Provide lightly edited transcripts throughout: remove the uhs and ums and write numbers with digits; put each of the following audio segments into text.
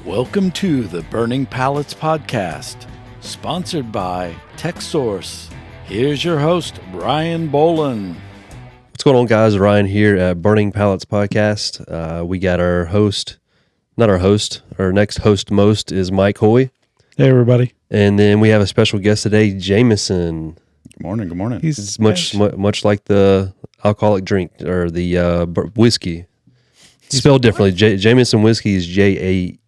Welcome to the Burning Pallets Podcast, sponsored by TechSource. Here's your host, Ryan Boland. What's going on, guys? Ryan here at Burning Pallets Podcast. We got our host, our next host most is Mike Hoy. Hey, everybody. And then we have a special guest today, Jameson. Good morning. Good morning. It's much like the alcoholic drink or the whiskey. It's spelled differently. Jameson whiskey is Jameson.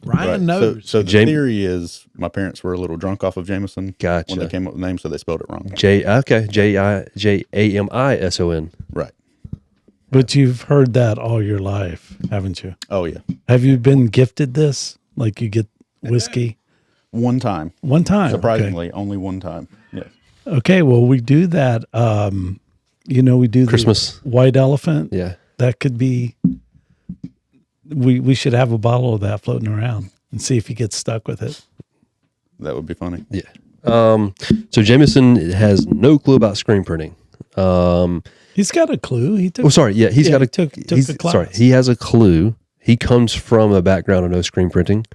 Ryan knows. So the theory is my parents were a little drunk off of Jameson Gotcha. when they came up with the name, so they spelled it wrong. Jamison. Right. But you've heard that all your life, haven't you? Oh, yeah. Have you been gifted this? Like you get whiskey? One time. One time. Surprisingly, only one time. Yes. Okay, well, we do that. We do Christmas. the white elephant. Yeah. That could be, we should have a bottle of that floating around and see if he gets stuck with it. That would be funny. Yeah. So Jameson has no clue about screen printing. He's got a clue. He took. He's got a took a class. Sorry, he has a clue. He comes from a background of no screen printing.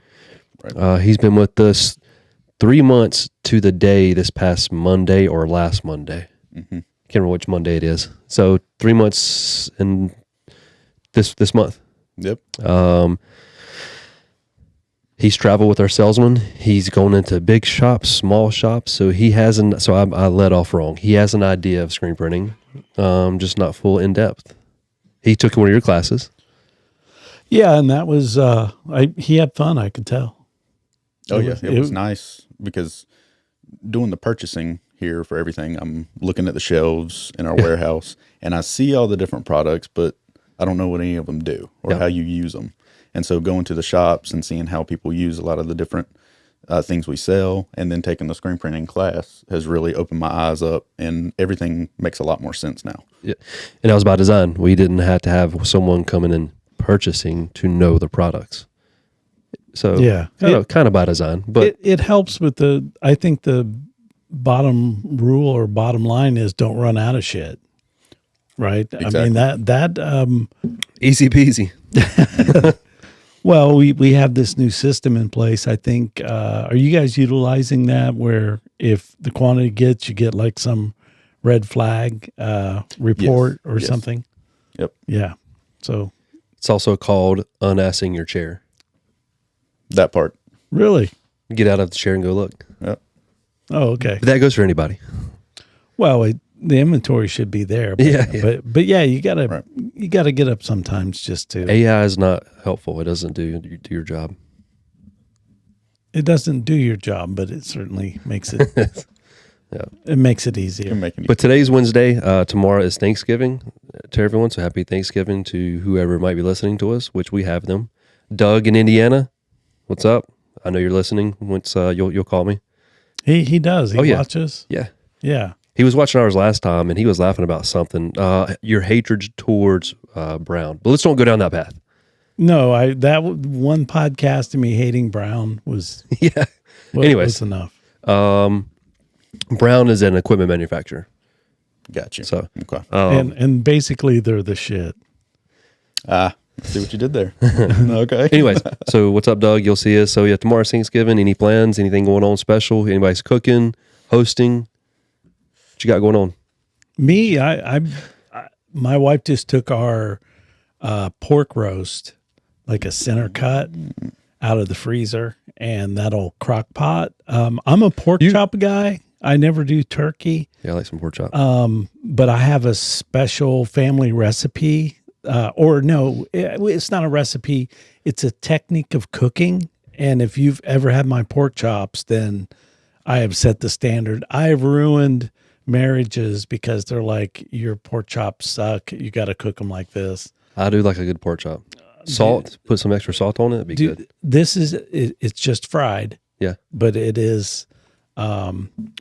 Right. He's been with us 3 months to the day this past Monday or last Monday. Mm-hmm. Can't remember which Monday it is. So 3 months in this month. Yep. He's traveled with our salesman. He's going into big shops, small shops. So he hasn't. So I led off wrong. He has an idea of screen printing, just not full in depth. He took one of your classes. Yeah, and that was, he had fun, I could tell. Oh, yeah. was- It was nice because doing the purchasing here for everything, I'm looking at the shelves in our warehouse and I see all the different products, but I don't know what any of them do or Yeah. how you use them. And so going to the shops and seeing how people use a lot of the different things we sell and then taking the screen printing class has really opened my eyes up and everything makes a lot more sense now. Yeah. And that was by design. We didn't have to have someone coming in purchasing to know the products. So Yeah. kind of by design, but it helps with I think the bottom rule or bottom line is don't run out of shit. Right. Exactly. I mean, that easy peasy. well, we have this new system in place. I think, are you guys utilizing that where if the quantity you get like some red flag, report or Yes. something? Yep. Yeah. So It's also called unassing your chair. That part. really, Get out of the chair and go look. Yep. oh, okay. But that goes for anybody. Well, the inventory should be there. But, Yeah. But yeah, you gotta Right. you gotta get up sometimes just to. AI is not helpful. It doesn't do your job. It doesn't do your job, but it certainly makes it. Yeah. It makes it easier. You're making But today's Wednesday. Tomorrow is Thanksgiving to everyone. So happy Thanksgiving to whoever might be listening to us, which we have them. Doug in Indiana, what's up? I know you're listening. Once you'll call me. He does. He yeah. watches. Yeah. Yeah. He was watching ours last time, and he was laughing about something. Your hatred towards Brown. But let's don't go down that path. No, one podcast of me hating Brown was Yeah. Anyways. was enough. Brown is an equipment manufacturer. Got you. So, Okay. And basically they're the shit. See what you did there. Okay. anyways, so what's up, Doug? You'll see us. So yeah, tomorrow's Thanksgiving. Any plans? Anything going on special? Anybody's cooking, hosting? What you got going on? Me, my wife just took our pork roast, like a center cut, out of the freezer, and that old crock pot. I'm a pork chop guy. I never do turkey, Yeah, I like some pork chop. but I have a special family recipe. It's not a recipe. It's a technique of cooking. And if you've ever had my pork chops, then I have set the standard. I have ruined marriages because they're like, your pork chops suck. You got to cook them like this. I do like a good pork chop. Salt, put some extra salt on it. It'd be good. This is, it's just fried, Yeah. but it is,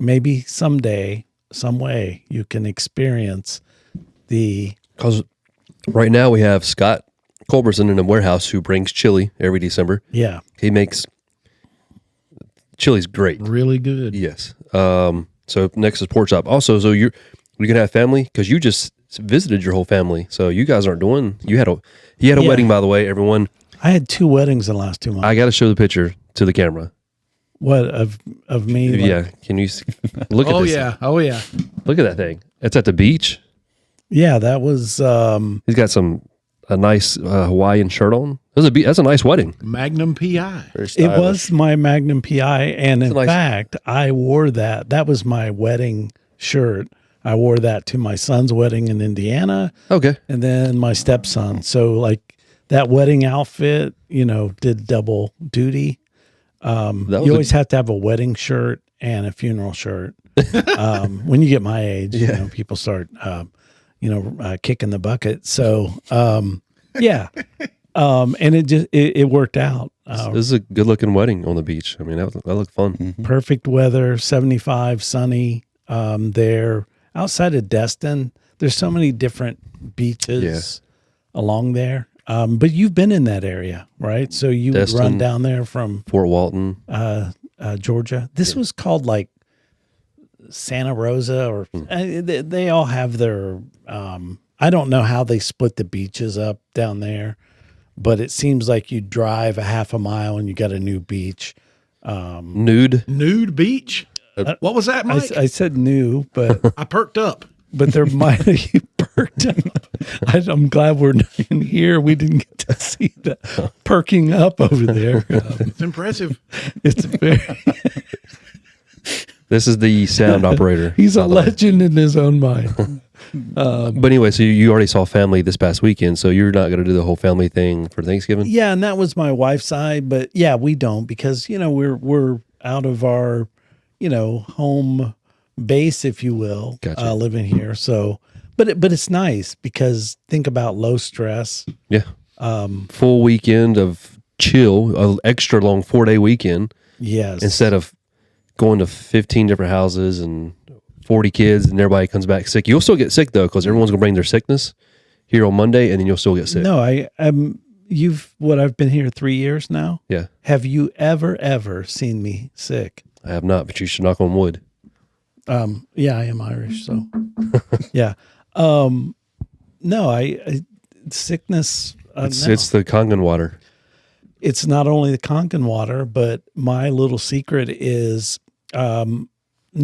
maybe someday, some way you can experience Because right now we have Scott Culberson in the warehouse who brings chili every December. yeah, He makes chili's great. really good. Yes. So next is pork chop. Also, so you're gonna have family because you just visited your whole family. So you guys aren't doing. He had a Yeah. wedding, by the way. Everyone, I had 2 weddings in the last 2 months. I got to show the picture to the camera. What of me? Like, Yeah, can you look at Oh this? yeah, oh yeah. Look at that thing. It's at the beach. yeah, that was He's got a nice Hawaiian shirt on. That's a nice wedding. Magnum PI. Very it stylish. was my Magnum PI, and in nice- fact, I wore that. That was my wedding shirt. I wore that to my son's wedding in Indiana, Okay. and then my stepson. So like that wedding outfit, did double duty. That You was always have to have a wedding shirt and a funeral shirt. When you get my age, people start, kicking the bucket. So, yeah. And it worked out. this is a good looking wedding on the beach. I mean, that looked fun. Perfect weather, 75, sunny, there outside of Destin. There's so many different beaches along there. But you've been in that area, right? So you would run Destin. down there from Fort Walton. Georgia. This was called like Santa Rosa, or they all have their. I don't know how they split the beaches up down there, but it seems like you drive a half a mile and you got a new beach. Nude. Beach. What was that, Mike? I said new, but I perked up. there might have you perked up. I'm glad we're not in here. We didn't get to see the perking up over there. It's impressive. It's very. This is the sound operator. He's a by the way. legend in his own mind. But anyway, so you already saw family this past weekend, so you're not going to do the whole family thing for Thanksgiving? Yeah, and that was my wife's side, but yeah, we don't because we're out of our home base, if you will, Gotcha. living here. So, but it's nice because think about low stress. Yeah. Full weekend of chill, an extra long 4-day weekend Yes, instead of going to 15 different houses and 40 kids and everybody comes back sick. You'll still get sick though because everyone's going to bring their sickness here on Monday and then you'll still get sick. No, I've been here 3 years now. Yeah. Have you ever seen me sick? I have not, but you should knock on wood. Yeah, I am Irish, so yeah. No, I sickness. No. It's the Kangen water. It's not only the Kangen water, but my little secret is no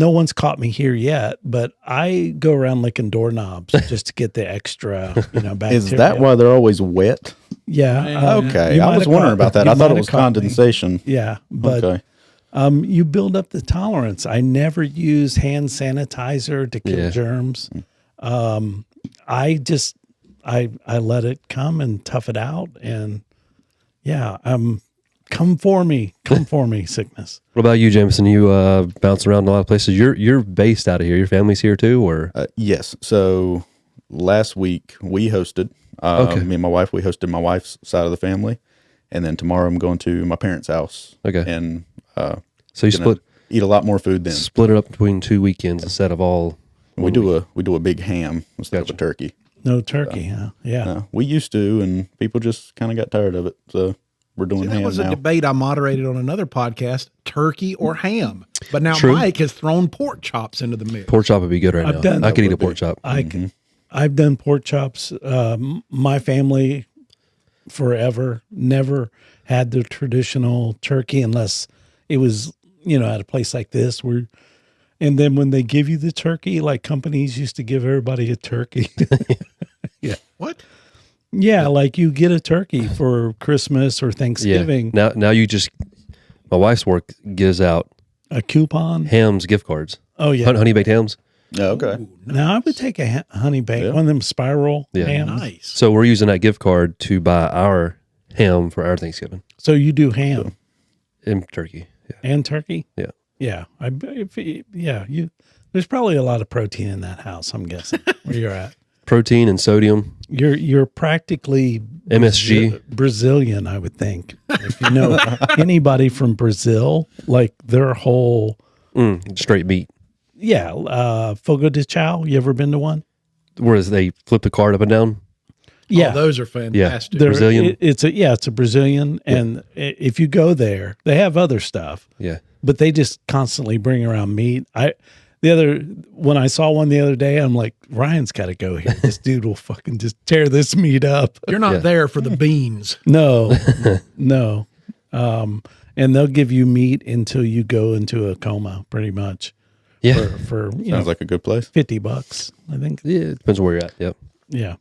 one's caught me here yet, but I go around licking doorknobs just to get the extra, bacteria. Is that why they're always wet? Yeah. Okay. you I might was have wondering caught- about that. you I thought might it was have caught me. condensation. Yeah, but Okay. you build up the tolerance. I never use hand sanitizer to kill Yeah. germs. I let it come and tough it out, and yeah, come for me, sickness. What about you, Jameson? You bounce around a lot of places. You're based out of here. Your family's here too, or Yes. So last week we hosted, Okay. me and my wife, we hosted my wife's side of the family. And then tomorrow I'm going to my parents' house. Okay. And so you gonna eat a lot more food then. split it up between 2 weekends instead of all. We do a big ham instead of a turkey. No turkey, huh? Yeah. We used to, and people just kind of got tired of it. So we're doing That ham was a now. debate I moderated on another podcast: turkey or ham. But now True. Mike has thrown pork chops into the mix. Pork chop would be good right I've now. done- I could eat a would be. pork chop. I've done pork chops. My family forever never had the traditional turkey unless it was, at a place like this where, and then when they give you the turkey, like companies used to give everybody a turkey. What? Yeah. Like you get a turkey for Christmas or Yeah. Thanksgiving, Now you just. My wife's work gives out a coupon. Ham's gift cards. Oh yeah. Honey baked hams. Yeah, okay. Now I would take a honey baked, Yeah. one of them spiral Yeah. hams. Nice. So we're using that gift card to buy our ham for our Thanksgiving So you do ham and turkey. Yeah. and turkey? Yeah. Yeah. There's probably a lot of protein in that house, I'm guessing, where you're at. Protein and sodium. You're practically MSG. Brazilian, I would think. If you know anybody from Brazil, like their whole Straight meat. Fogo de Chao. You ever been to one? Whereas they flip the card up and down. Yeah. Oh, those are fantastic. They're- Brazilian? It's a Brazilian, and if you go there, they have other stuff, Yeah. but they just constantly bring around meat. when I saw one the other day, I'm like, Ryan's got to go here. This dude will fucking just tear this meat up. You're not there for the beans. No, no. And they'll give you meat until you go into a coma, pretty much. Yeah. For Sounds like a good place. $50, I think. Yeah, it depends where you're at. Yep. Yeah.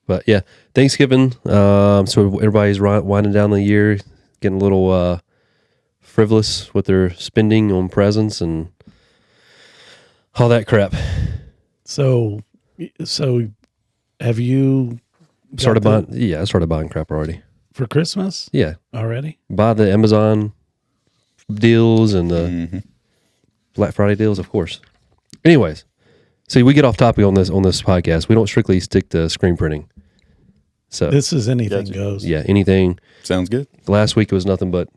But yeah, Thanksgiving. So everybody's winding down the year, getting a little frivolous with their spending on presents and all that crap. So have you Started got buying. Yeah, I started buying crap already. for Christmas Yeah, already? buy the Amazon deals and the Mm-hmm. Black Friday deals, of course. Anyways, see, we get off topic on this podcast. We don't strictly stick to screen printing. So This is anything Gotcha. goes. yeah, anything. Sounds good. Last week it was nothing but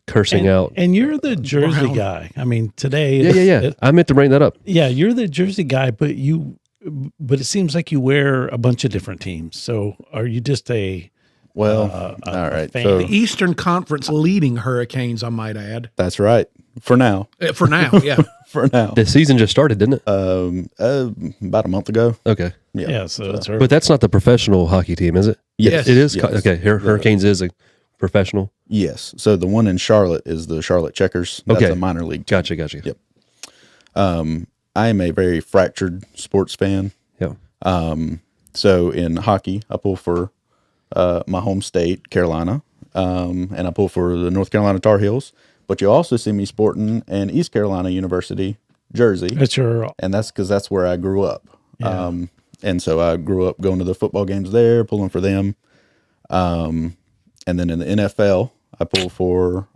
cursing out. And you're the Jersey Brown. guy. I mean, today. Yeah. I meant to bring that up. Yeah, you're the Jersey guy, but it seems like you wear a bunch of different teams. So are you just a Well, a all right. fan. So The Eastern Conference leading Hurricanes, I might add. that's right. For now. For now, yeah. For now. The season just started, didn't it? About a month ago. Okay. yeah? So it's But that's not the professional hockey team, is it? Yes. It is? Yes. Okay. Hurricanes is a professional. Yes. So the one in Charlotte is the Charlotte Checkers. That's Okay. a minor league. Gotcha. Yep. I am a very fractured sports fan. Yeah. So in hockey, I pull for my home state, Carolina, and I pull for the North Carolina Tar Heels. But you also see me sporting an East Carolina University jersey, That's your and that's because that's where I grew up. And so I grew up going to the football games there, pulling for them. And then in the NFL, I pull for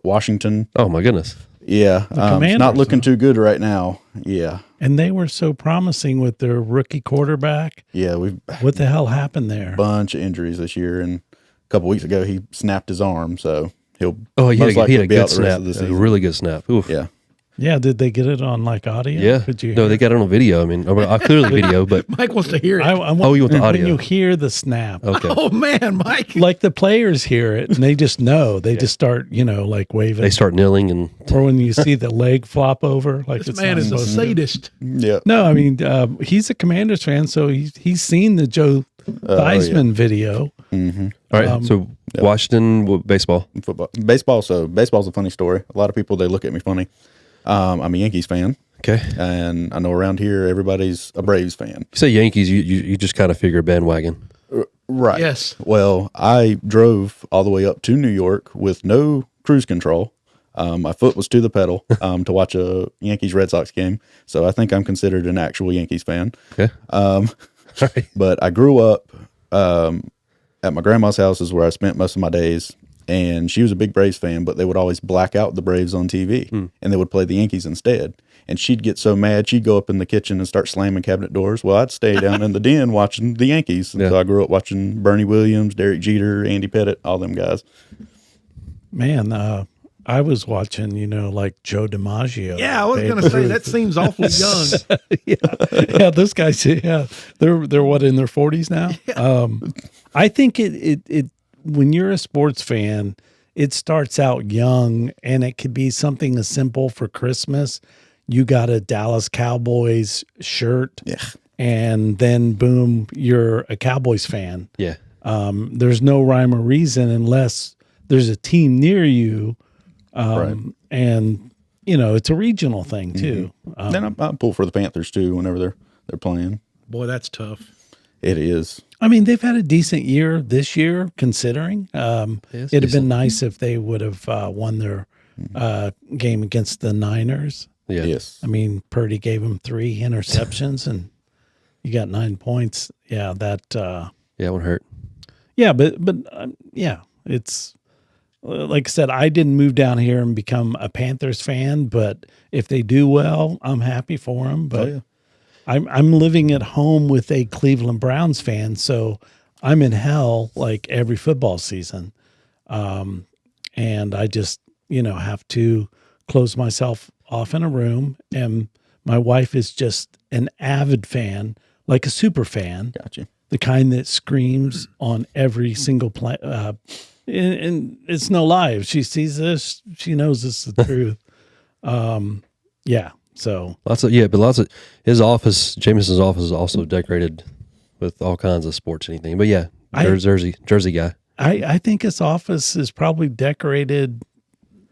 Washington. Oh, my goodness. Yeah, it's Commanders, not looking huh? too good right now. Yeah, and they were so promising with their rookie quarterback. yeah, we've What the hell happened there? bunch of injuries this year, and a couple weeks ago he snapped his arm, so he'll Oh, most he likely had a be good out the rest snap. of the A season. really good snap. Oof. Yeah, Yeah, did they get it on like audio? Yeah. Could you? No, hear they got it on video. I mean, I clearly video, but Mike wants to hear it. I want, Oh, you want the when audio. you hear the snap, okay. Oh, man, Mike. like the players hear it and they just know. They just start, like waving. They start kneeling and or when you see the leg flop over, like This it's man not is a supposed to. sadist. yeah. No, I mean he's a Commanders fan, so he's seen the Joe Theismann video. all right. So Washington baseball. Football, baseball. So baseball's a funny story. A lot of people they look at me funny. I'm a Yankees fan, Okay. and I know around here everybody's a Braves fan. You say Yankees, you just kind of figure bandwagon. Right. Yes. Well, I drove all the way up to New York with no cruise control. My foot was to the pedal to watch a Yankees Red Sox game. So I think I'm considered an actual Yankees fan. Okay. All right. But I grew up at my grandma's house is where I spent most of my days. And she was a big Braves fan, but they would always black out the Braves on TV and they would play the Yankees instead. And she'd get so mad, she'd go up in the kitchen and start slamming cabinet doors. Well, I'd stay down in the den watching the Yankees. And Yeah. so I grew up watching Bernie Williams, Derek Jeter, Andy Pettit, all them guys. Man, I was watching, like Joe DiMaggio. Yeah, I was Babe going to say, Ruth. that seems awfully young. yeah, those guys. Yeah, they're what, in their 40s now. I think it when you're a sports fan, it starts out young, and it could be something as simple for Christmas. You got a Dallas Cowboys shirt, and then boom, you're a Cowboys fan. Yeah. There's no rhyme or reason unless there's a team near you, and it's a regional thing too. Then I pull for the Panthers too whenever they're playing. Boy, that's tough. It is. I mean, they've had a decent year this year, considering. it's It'd have been decent. nice if they would have won their game against the Niners. Yeah. Yes. I mean, Purdy gave them 3 interceptions, and you got 9 points. Yeah, that. Yeah, it won't hurt. Yeah, but yeah, it's like I said. I didn't move down here and become a Panthers fan, but if they do well, I'm happy for them. But yeah. I'm living at home with a Cleveland Browns fan, so I'm in hell like every football season, and I just have to close myself off in a room. And my wife is just an avid fan, like a super fan, Gotcha. the kind that screams on every single play. And it's no lie. If she sees this, she knows this is the truth. Yeah. So lots of his office, Jameson's office, is also decorated with all kinds of sports, anything. But yeah, Jersey guy. I think his office is probably decorated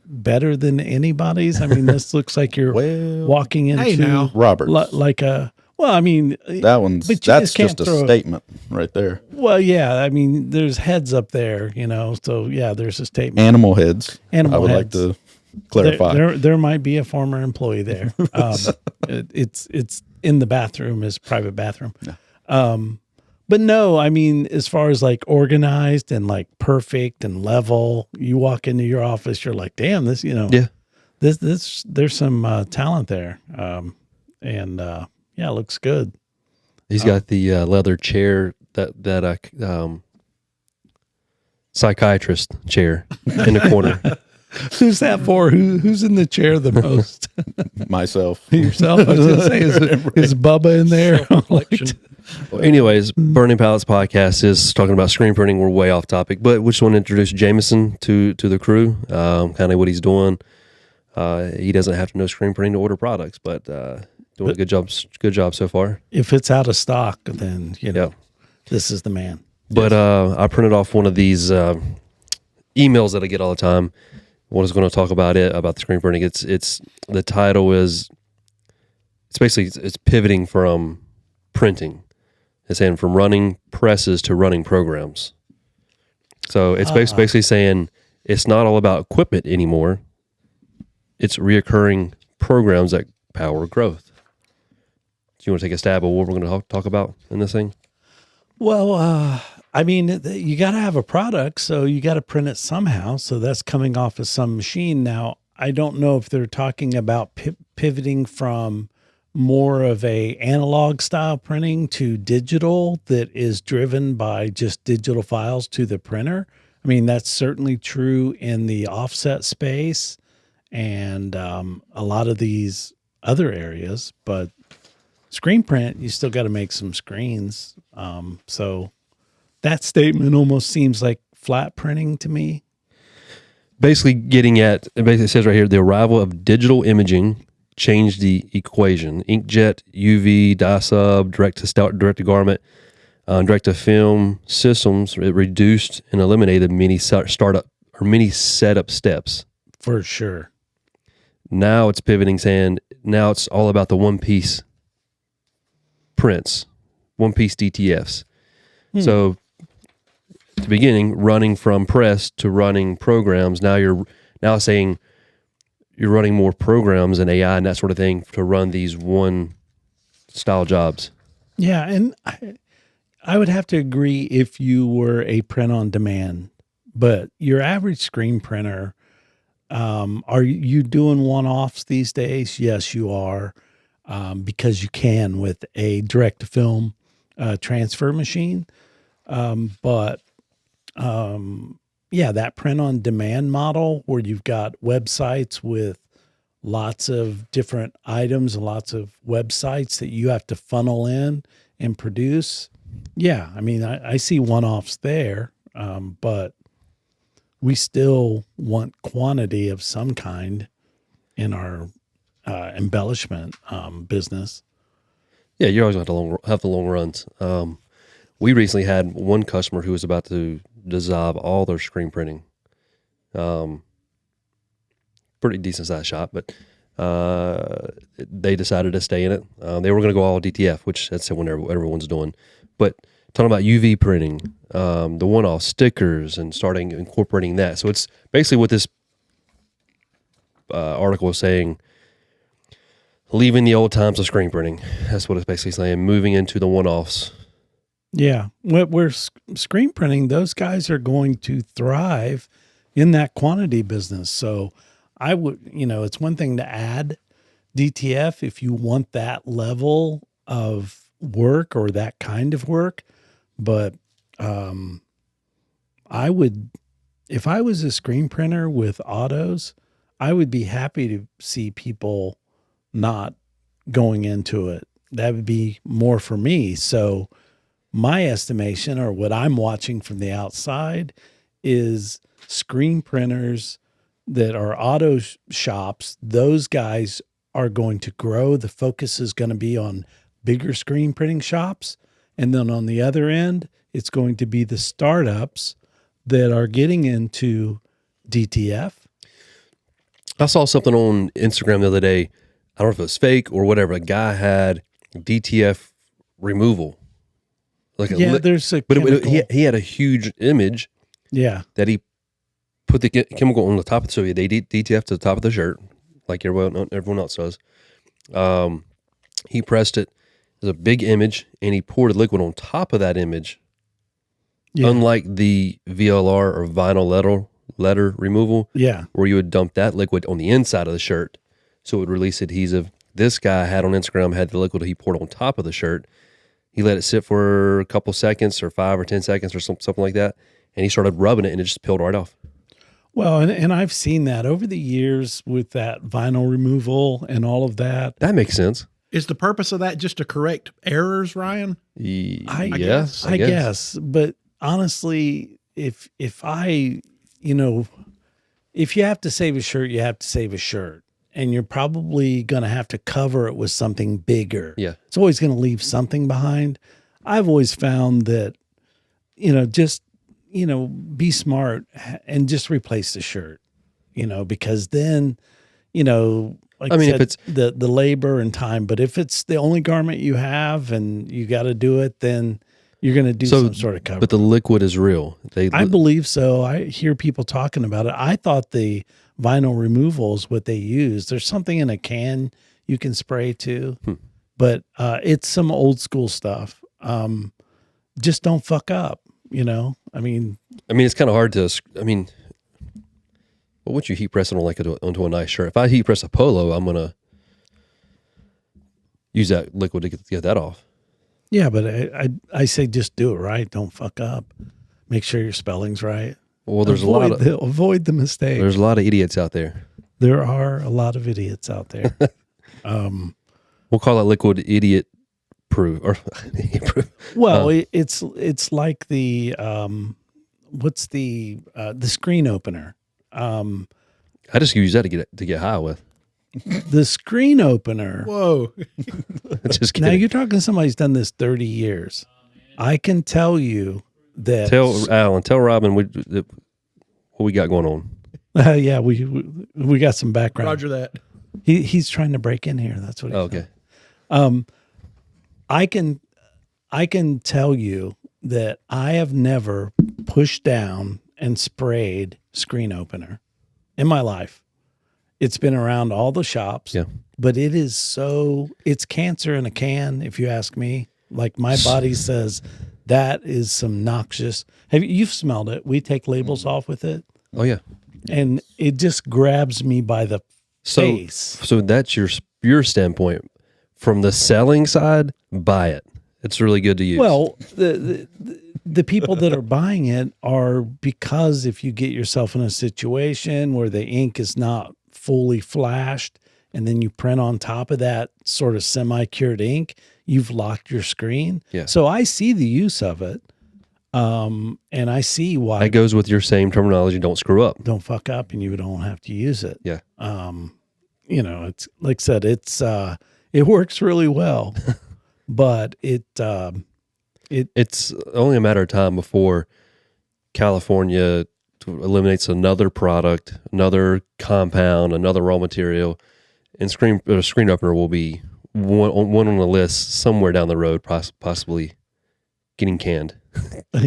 better than anybody's. I mean, this looks like you're Well, walking into Hey, now. Roberts. like a. Well, I mean, That's but you just can't a throw statement right there. Well, yeah, I mean, there's heads up there, So yeah, there's a statement. Animal heads. Animal I would heads. like to clarify. There might be a former employee there. It's in the bathroom, his private bathroom. But no, I mean, as far as like organized and like perfect and level, you walk into your office, you're like, damn, this, Yeah. this there's some talent there. Yeah, it looks good. He's got the leather chair that psychiatrist chair in the corner. Who's that for? Who's in the chair the most? Myself. Yourself? I was going to say, is Bubba in there? Well, anyways, Burning Pallets podcast is talking about screen printing. We're way off topic, but we just want to introduce Jameson to the crew, kind of what he's doing. He doesn't have to know screen printing to order products, but doing a good job so far. If it's out of stock, then Yep. this is the man. But I printed off one of these emails that I get all the time. I was going to talk about the screen printing. It's the title is it's pivoting from printing. It's saying from running presses to running programs. So it's basically saying it's not all about equipment anymore. It's reoccurring programs that power growth. Do you want to take a stab at what we're going to talk about in this thing? Well, I mean, you got to have a product, so you got to print it somehow. So that's coming off of some machine. Now, I don't know if they're talking about pivoting from more of a analog style printing to digital that is driven by just digital files to the printer. I mean, that's certainly true in the offset space and a lot of these other areas, but screen print, you still got to make some screens. So that statement almost seems like flat printing to me. Basically it says right here, the arrival of digital imaging changed the equation. Inkjet, UV, dye sub, direct to garment, direct to film systems, it reduced and eliminated many setup steps. For sure. Now it's pivoting, saying now it's all about the one piece prints, one piece DTFs. So at the beginning, running from press to running programs. Now you're saying you're running more programs and AI and that sort of thing to run these one style jobs. Yeah, and I would have to agree if you were a print on demand, but your average screen printer, are you doing one-offs these days? Yes, you are, because you can with a direct to film transfer machine. Yeah, that print on demand model where you've got websites with lots of different items and lots of websites that you have to funnel in and produce. Yeah, I mean, I see one-offs there, but we still want quantity of some kind in our embellishment business. Yeah, you always have the long runs. We recently had one customer who was about to dissolve all their screen printing. Pretty decent sized shop, but they decided to stay in it. They were going to go all DTF, which that's what everyone's doing. But talking about UV printing, the one-off stickers, and starting incorporating that. So it's basically what this article is saying. Leaving the old times of screen printing. That's what it's basically saying. Moving into the one-offs. Yeah. We're screen printing. Those guys are going to thrive in that quantity business. So I would, it's one thing to add DTF if you want that level of work or that kind of work. But I would, if I was a screen printer with autos, I would be happy to see people not going into it. That would be more for me. So my estimation, or what I'm watching from the outside, is screen printers that are auto shops. Those guys are going to grow. The focus is going to be on bigger screen printing shops. And then on the other end, it's going to be the startups that are getting into DTF. I saw something on Instagram the other day. I don't know if it was fake or whatever. A guy had DTF removal. There's a but chemical. he had a huge image Yeah. that he put the chemical on the top of the, so they DTF to the top of the shirt, like everyone else does. He pressed it. There's a big image, and he poured liquid on top of that image. Yeah. Unlike the VLR or vinyl letter removal, Yeah. where you would dump that liquid on the inside of the shirt, so it would release adhesive. This guy had on Instagram had the liquid he poured on top of the shirt. He let it sit for a couple seconds or 5 or 10 seconds or something like that, and he started rubbing it, and it just peeled right off. Well, and I've seen that over the years with that vinyl removal and all of that. That makes sense. Is the purpose of that just to correct errors, Ryan? I guess. But honestly, if you have to save a shirt, you have to save a shirt. And you're probably going to have to cover it with something bigger. Yeah. It's always going to leave something behind. I've always found that, just, be smart and just replace the shirt, because then, like if said, it's the labor and time, but if it's the only garment you have and you got to do it, then you're going to do some sort of cover. But the liquid is real. I believe so. I hear people talking about it. I thought the vinyl removal is what they use. There's something in a can you can spray to, but it's some old school stuff. Just don't fuck up, it's kind of hard to. What would you heat press it on onto a nice shirt? If I heat press a polo, I'm gonna use that liquid to get that off. Yeah, but I say just do it right. Don't fuck up. Make sure your spelling's right. Well, avoid the mistake. There's a lot of idiots out there. There are a lot of idiots out there. We'll call that liquid idiot proof or well, it's like the what's the screen opener. I just use that to get high with. The screen opener. Whoa. Just kidding. Now you're talking to somebody who's done this 30 years. I can tell you that. Tell Robin what we got going on. Yeah, we got some background. Roger that. He's trying to break in here. That's what. Okay. I can tell you that I have never pushed down and sprayed screen opener in my life. It's been around all the shops. Yeah. But it's cancer in a can, if you ask me. Like my body says that is some noxious. You've smelled it. We take labels off with it. Oh yeah. And it just grabs me by the face. So that's your standpoint. From the selling side, buy it. It's really good to use. Well, the people that are buying it are because if you get yourself in a situation where the ink is not fully flashed and then you print on top of that sort of semi-cured ink, you've locked your screen. Yeah. So I see the use of it. And I see why. That goes with your same terminology. Don't screw up. Don't fuck up and you don't have to use it. Yeah. It's like I said, it works really well, but it's only a matter of time before California eliminates another product, another compound, another raw material, and screen opener will be one on the list somewhere down the road, possibly getting canned.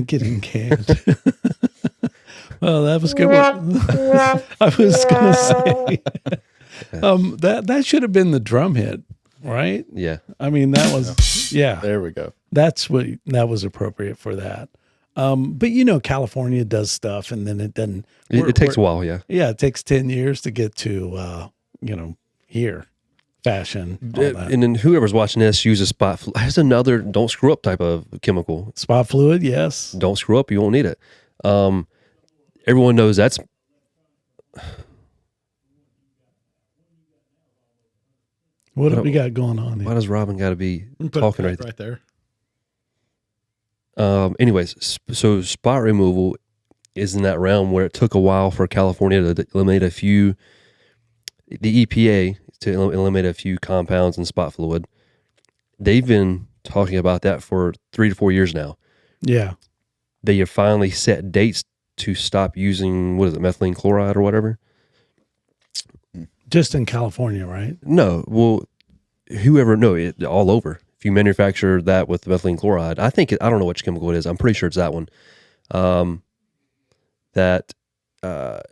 Getting canned. Well, that was good. I was going to say that should have been the drum hit, right? Yeah. I mean, that was There we go. That was appropriate for that. But California does stuff, and then it doesn't. It takes a while. Yeah. Yeah, it takes 10 years to get to here, fashion. All that. And then whoever's watching this uses spot. Has another don't screw up type of chemical. Spot fluid, yes. Don't screw up. You won't need it. Everyone knows that's. What have we got going on here? Why does Robin got to be Put talking it right there? Anyways, so spot removal is in that realm where it took a while for California to eliminate a few the EPA, to eliminate a few compounds in spot fluid, they've been talking about that for 3 to 4 years now. Yeah. They have finally set dates to stop using, what is it, methylene chloride or whatever? Just in California, right? No, well, all over. If you manufacture that with methylene chloride, I don't know which chemical it is. I'm pretty sure it's that one. That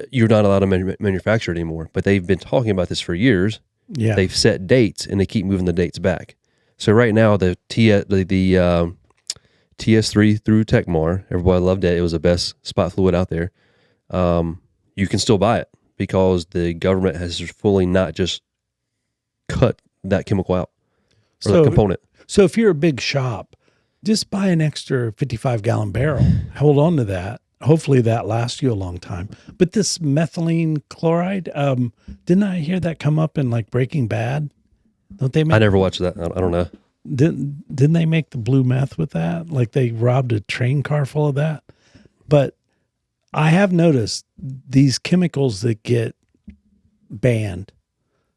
you're not allowed to manufacture it anymore. But they've been talking about this for years. Yeah. They've set dates and they keep moving the dates back. So right now, the TS3 through Techmar, everybody loved it. It was the best spot fluid out there. You can still buy it because the government has fully not just cut that chemical out or that component. So if you're a big shop, just buy an extra 55-gallon barrel. Hold on to that. Hopefully that lasts you a long time. But this methylene chloride, didn't I hear that come up in like Breaking Bad? Don't they make I never watched that. I don't know. Didn't they make the blue meth with that? Like they robbed a train car full of that. But I have noticed these chemicals that get banned.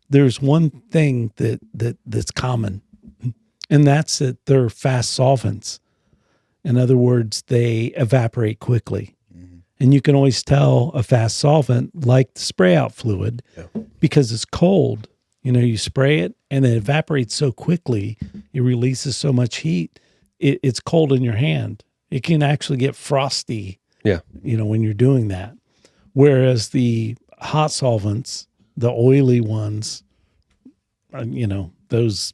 There's one thing that's common, and that's that they're fast solvents. In other words, they evaporate quickly. And you can always tell a fast solvent like the spray out fluid because it's cold. You know, you spray it and it evaporates so quickly, it releases so much heat, it's cold in your hand. It can actually get frosty, when you're doing that. Whereas the hot solvents, the oily ones, those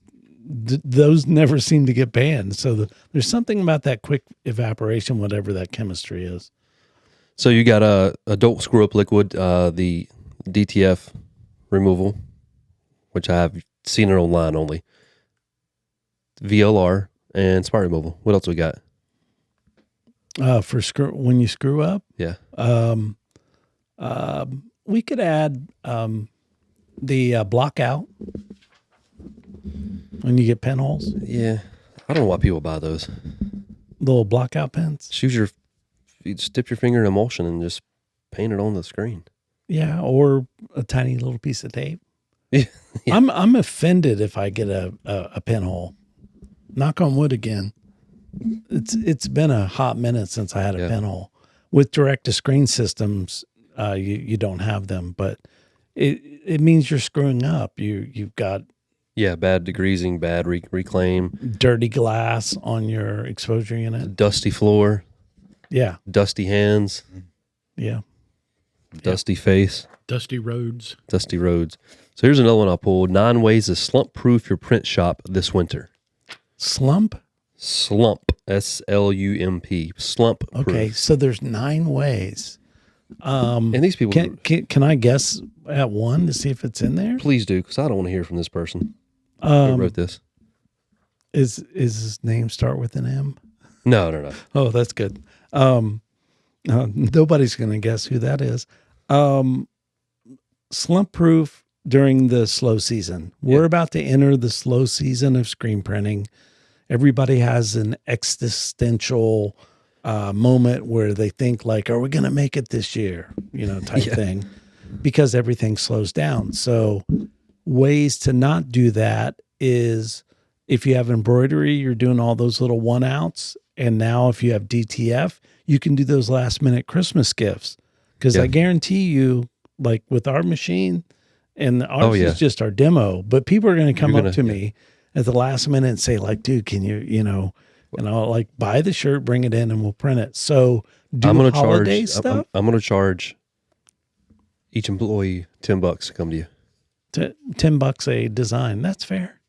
never seem to get banned. So there's something about that quick evaporation, whatever that chemistry is. So you got a adult screw up liquid, the DTF removal, which I have seen it online only. VLR and spot removal. What else we got? For when you screw up, Yeah. we could add the block out when you get pinholes. Yeah. I don't know why people buy those. Little block out pens. You just dip your finger in emulsion and just paint it on the screen. Yeah, or a tiny little piece of tape. Yeah. I'm offended if I get a pinhole. Knock on wood again. It's been a hot minute since I had a pinhole. With direct to screen systems, you don't have them, but it means you're screwing up. You've got bad degreasing, bad reclaim, dirty glass on your exposure unit, dusty floor, dusty hands, dusty face, Dusty roads. dusty roads. So here's another one I pulled: 9 ways to slump proof your print shop this winter. Slump, SLUMP, SLUMP, slump. Okay, proof. so there's 9 ways. And these people, Can I guess at one to see if it's in there? please do, because I don't want to hear from this person who wrote this. Is his name start with an M? No. Oh, that's good. Nobody's going to guess who that is. Slump proof during the slow season. We're about to enter the slow season of screen printing. Everybody has an existential moment where they think like, are we going to make it this year? Type thing, because everything slows down. So ways to not do that is if you have embroidery, you're doing all those little 1-outs. And now if you have DTF, you can do those last minute Christmas gifts. Because I guarantee you, like with our machine, and ours is just our demo, but people are going to come up to me at the last minute and say like, dude, can you, and I'll like buy the shirt, bring it in, and we'll print it. So I'm going to holiday charge stuff. I'm going to charge each employee $10 to come to you. $10 a design. That's fair.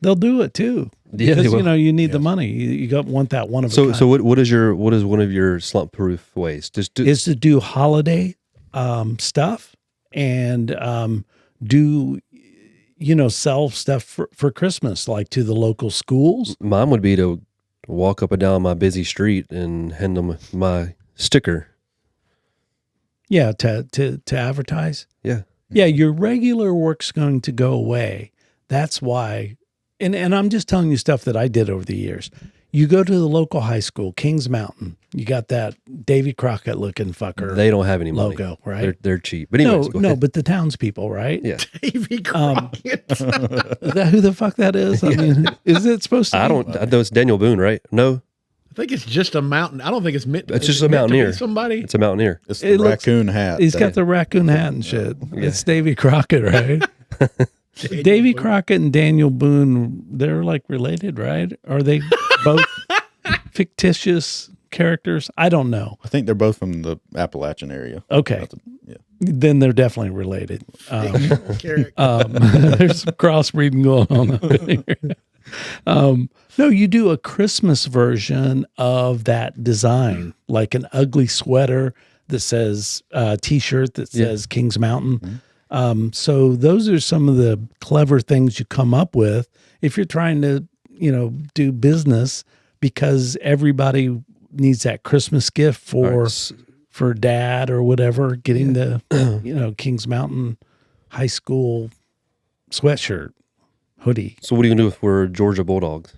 They'll do it too. Yeah, Because you need the money. You want that one of a kind. So what is one of your slump proof ways? Is to do holiday stuff and do sell stuff for Christmas, like to the local schools. Mine would be to walk up and down my busy street and hand them my sticker. Yeah, to advertise. Yeah. Yeah, your regular work's going to go away. That's why, and I'm just telling you stuff that I did over the years. You go to the local high school, Kings Mountain. You got that Davy Crockett looking fucker. They don't have any money. Logo, right? They're cheap. But anyways, go ahead. but the townspeople, right? Yeah. Davy Crockett. Is that who the fuck that is? I mean, is it supposed to? I know it's Daniel Boone, right? No, I think it's just a mountain. I don't think it's meant. it's is just it a meant to be mountaineer. Somebody. It's a mountaineer. It's the It looks- raccoon hat. He's got the raccoon hat and shit. It's Davy Crockett, right? Davy Crockett and Daniel Boone, they're like related, right? Are they both fictitious characters? I don't know. I think they're both from the Appalachian area. Okay. Yeah. Then they're definitely related. Character. There's some crossbreeding going on over here. No, you do a Christmas version of that design, like an ugly sweater that says T-shirt that says Kings Mountain. So those are some of the clever things you come up with if you're trying to, do business, because everybody needs that Christmas gift for dad or whatever, getting the Kings Mountain High School sweatshirt, hoodie. So what are you gonna do if we're Georgia Bulldogs?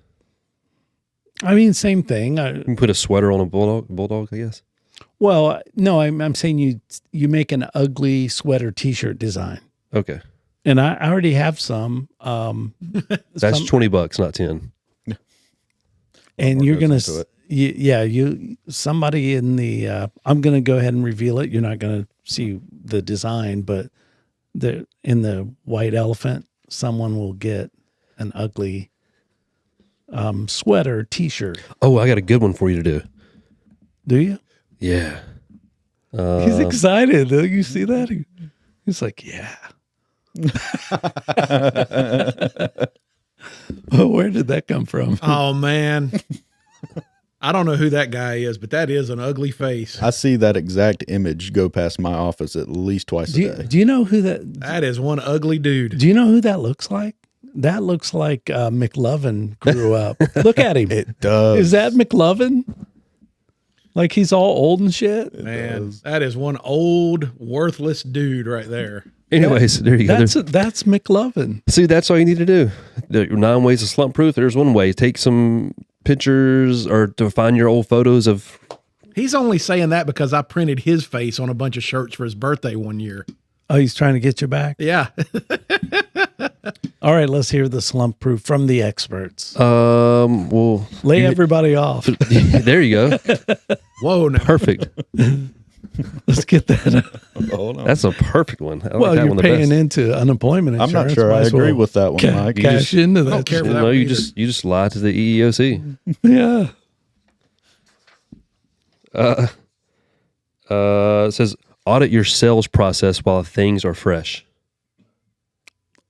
I mean, same thing. You can put a sweater on a bulldog, I guess. Well, no, I'm saying you make an ugly sweater T-shirt design, Okay, and I already have some. that's $20, not 10. And you're goes gonna, into it. somebody in the. I'm gonna go ahead and reveal it. You're not gonna see the design, but in the white elephant, someone will get an ugly sweater T-shirt. Oh, I got a good one for you to do. Do you? Yeah. He's excited. You see that? He's like, yeah. Oh, where did that come from? Oh man, I don't know who that guy is, but that is an ugly face. I see that exact image go past my office at least twice a day. Do you know who that? That is one ugly dude. Do you know who that looks like? That looks like McLovin grew up. Look at him. It does. Is that McLovin? Like he's all old and shit. Man, that is one old worthless dude right there. Anyways, there you go. That's McLovin. See, that's all you need to do. There are 9 ways to slump proof. There's one way. Take some pictures or to find your old photos of. He's only saying that because I printed his face on a bunch of shirts for his birthday one year. Oh, he's trying to get you back. Yeah. All right, let's hear the slump proof from the experts. Well, Lay everybody off. there you go. Whoa, now. Perfect. Let's get that. Hold on. That's a perfect one. I like Well, that you're one the paying best. into unemployment I'm insurance. not sure Might I as agree well with that one, Mike. You cash into that. care shit. for that No, one you either. just lie to the E EEOC. Yeah. It says audit your sales process while things are fresh.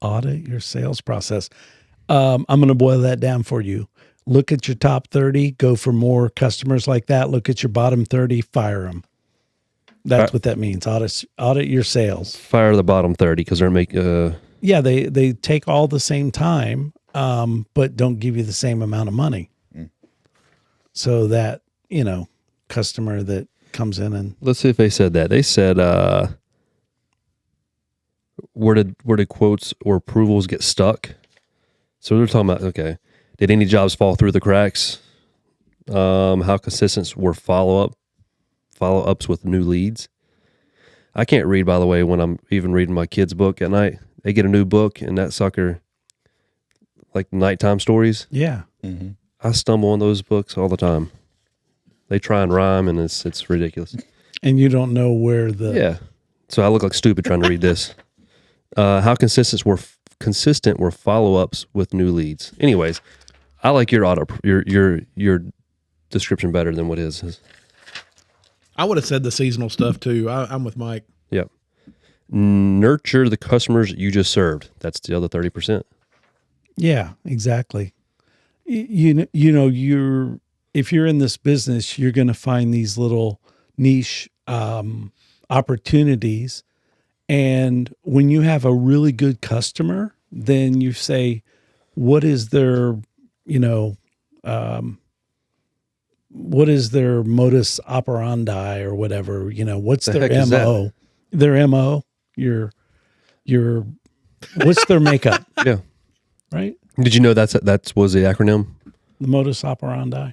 Audit your sales process. I'm going to boil that down for you. Look at your top 30, go for more customers like that. Look at your bottom 30, fire them. That's what that means. Audit your sales. Fire the bottom 30 because they're Yeah, they take all the same time, but don't give you the same amount of money. So that, customer that comes in and let's see if they said that. They said where did quotes or approvals get stuck? So they're talking about, okay, did any jobs fall through the cracks? How consistent were follow-ups with new leads? I can't read, by the way, when I'm even reading my kids' book at night. They get a new book and that sucker, like nighttime stories. yeah. I stumble on those books all the time. They try and rhyme and it's ridiculous. And you don't know where the Yeah. So I look like stupid trying to read this. How consistent were follow-ups with new leads? Anyways, I like your your description better than what his is. I would have said the seasonal stuff too. I'm with Mike. Yep. Nurture the customers you just served. That's the other 30%. Yeah, exactly. If you're in this business, you're going to find these little niche opportunities. And when you have a really good customer, then you say, what is their, what is their modus operandi or whatever, what's The their heck is that? MO? Their MO, what's their makeup, Yeah. right? Did you know that was the acronym? The modus operandi.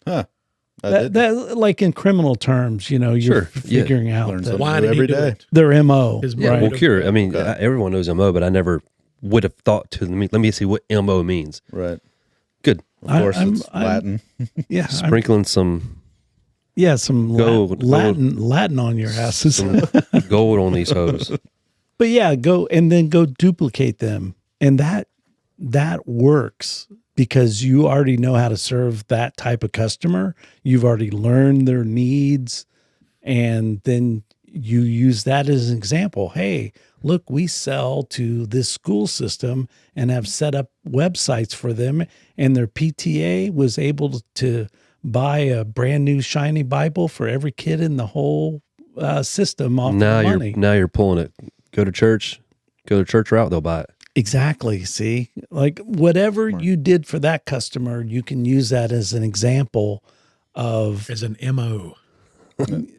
Huh. I That, did that like in criminal terms, you're Sure, yeah. figuring out learn that something Why new did he every do day. it? their MO. His Yeah, right. well, cure. I mean, Okay. everyone knows MO, but I never would have thought to let me see what MO means. Right. Good. Of course, I'm- it's Latin. Yeah. I'm- Sprinkling some some Gold. Latin on your asses. gold on these hoes. But yeah, go duplicate them. And that works because you already know how to serve that type of customer. You've already learned their needs. And then you use that as an example. Hey, look, we sell to this school system and have set up websites for them. And their PTA was able to buy a brand new shiny Bible for every kid in the whole system off Now the money. you're pulling it. Go to church route, they'll buy it. Exactly. See, like whatever you did for that customer, you can use that as an example of, As an MO.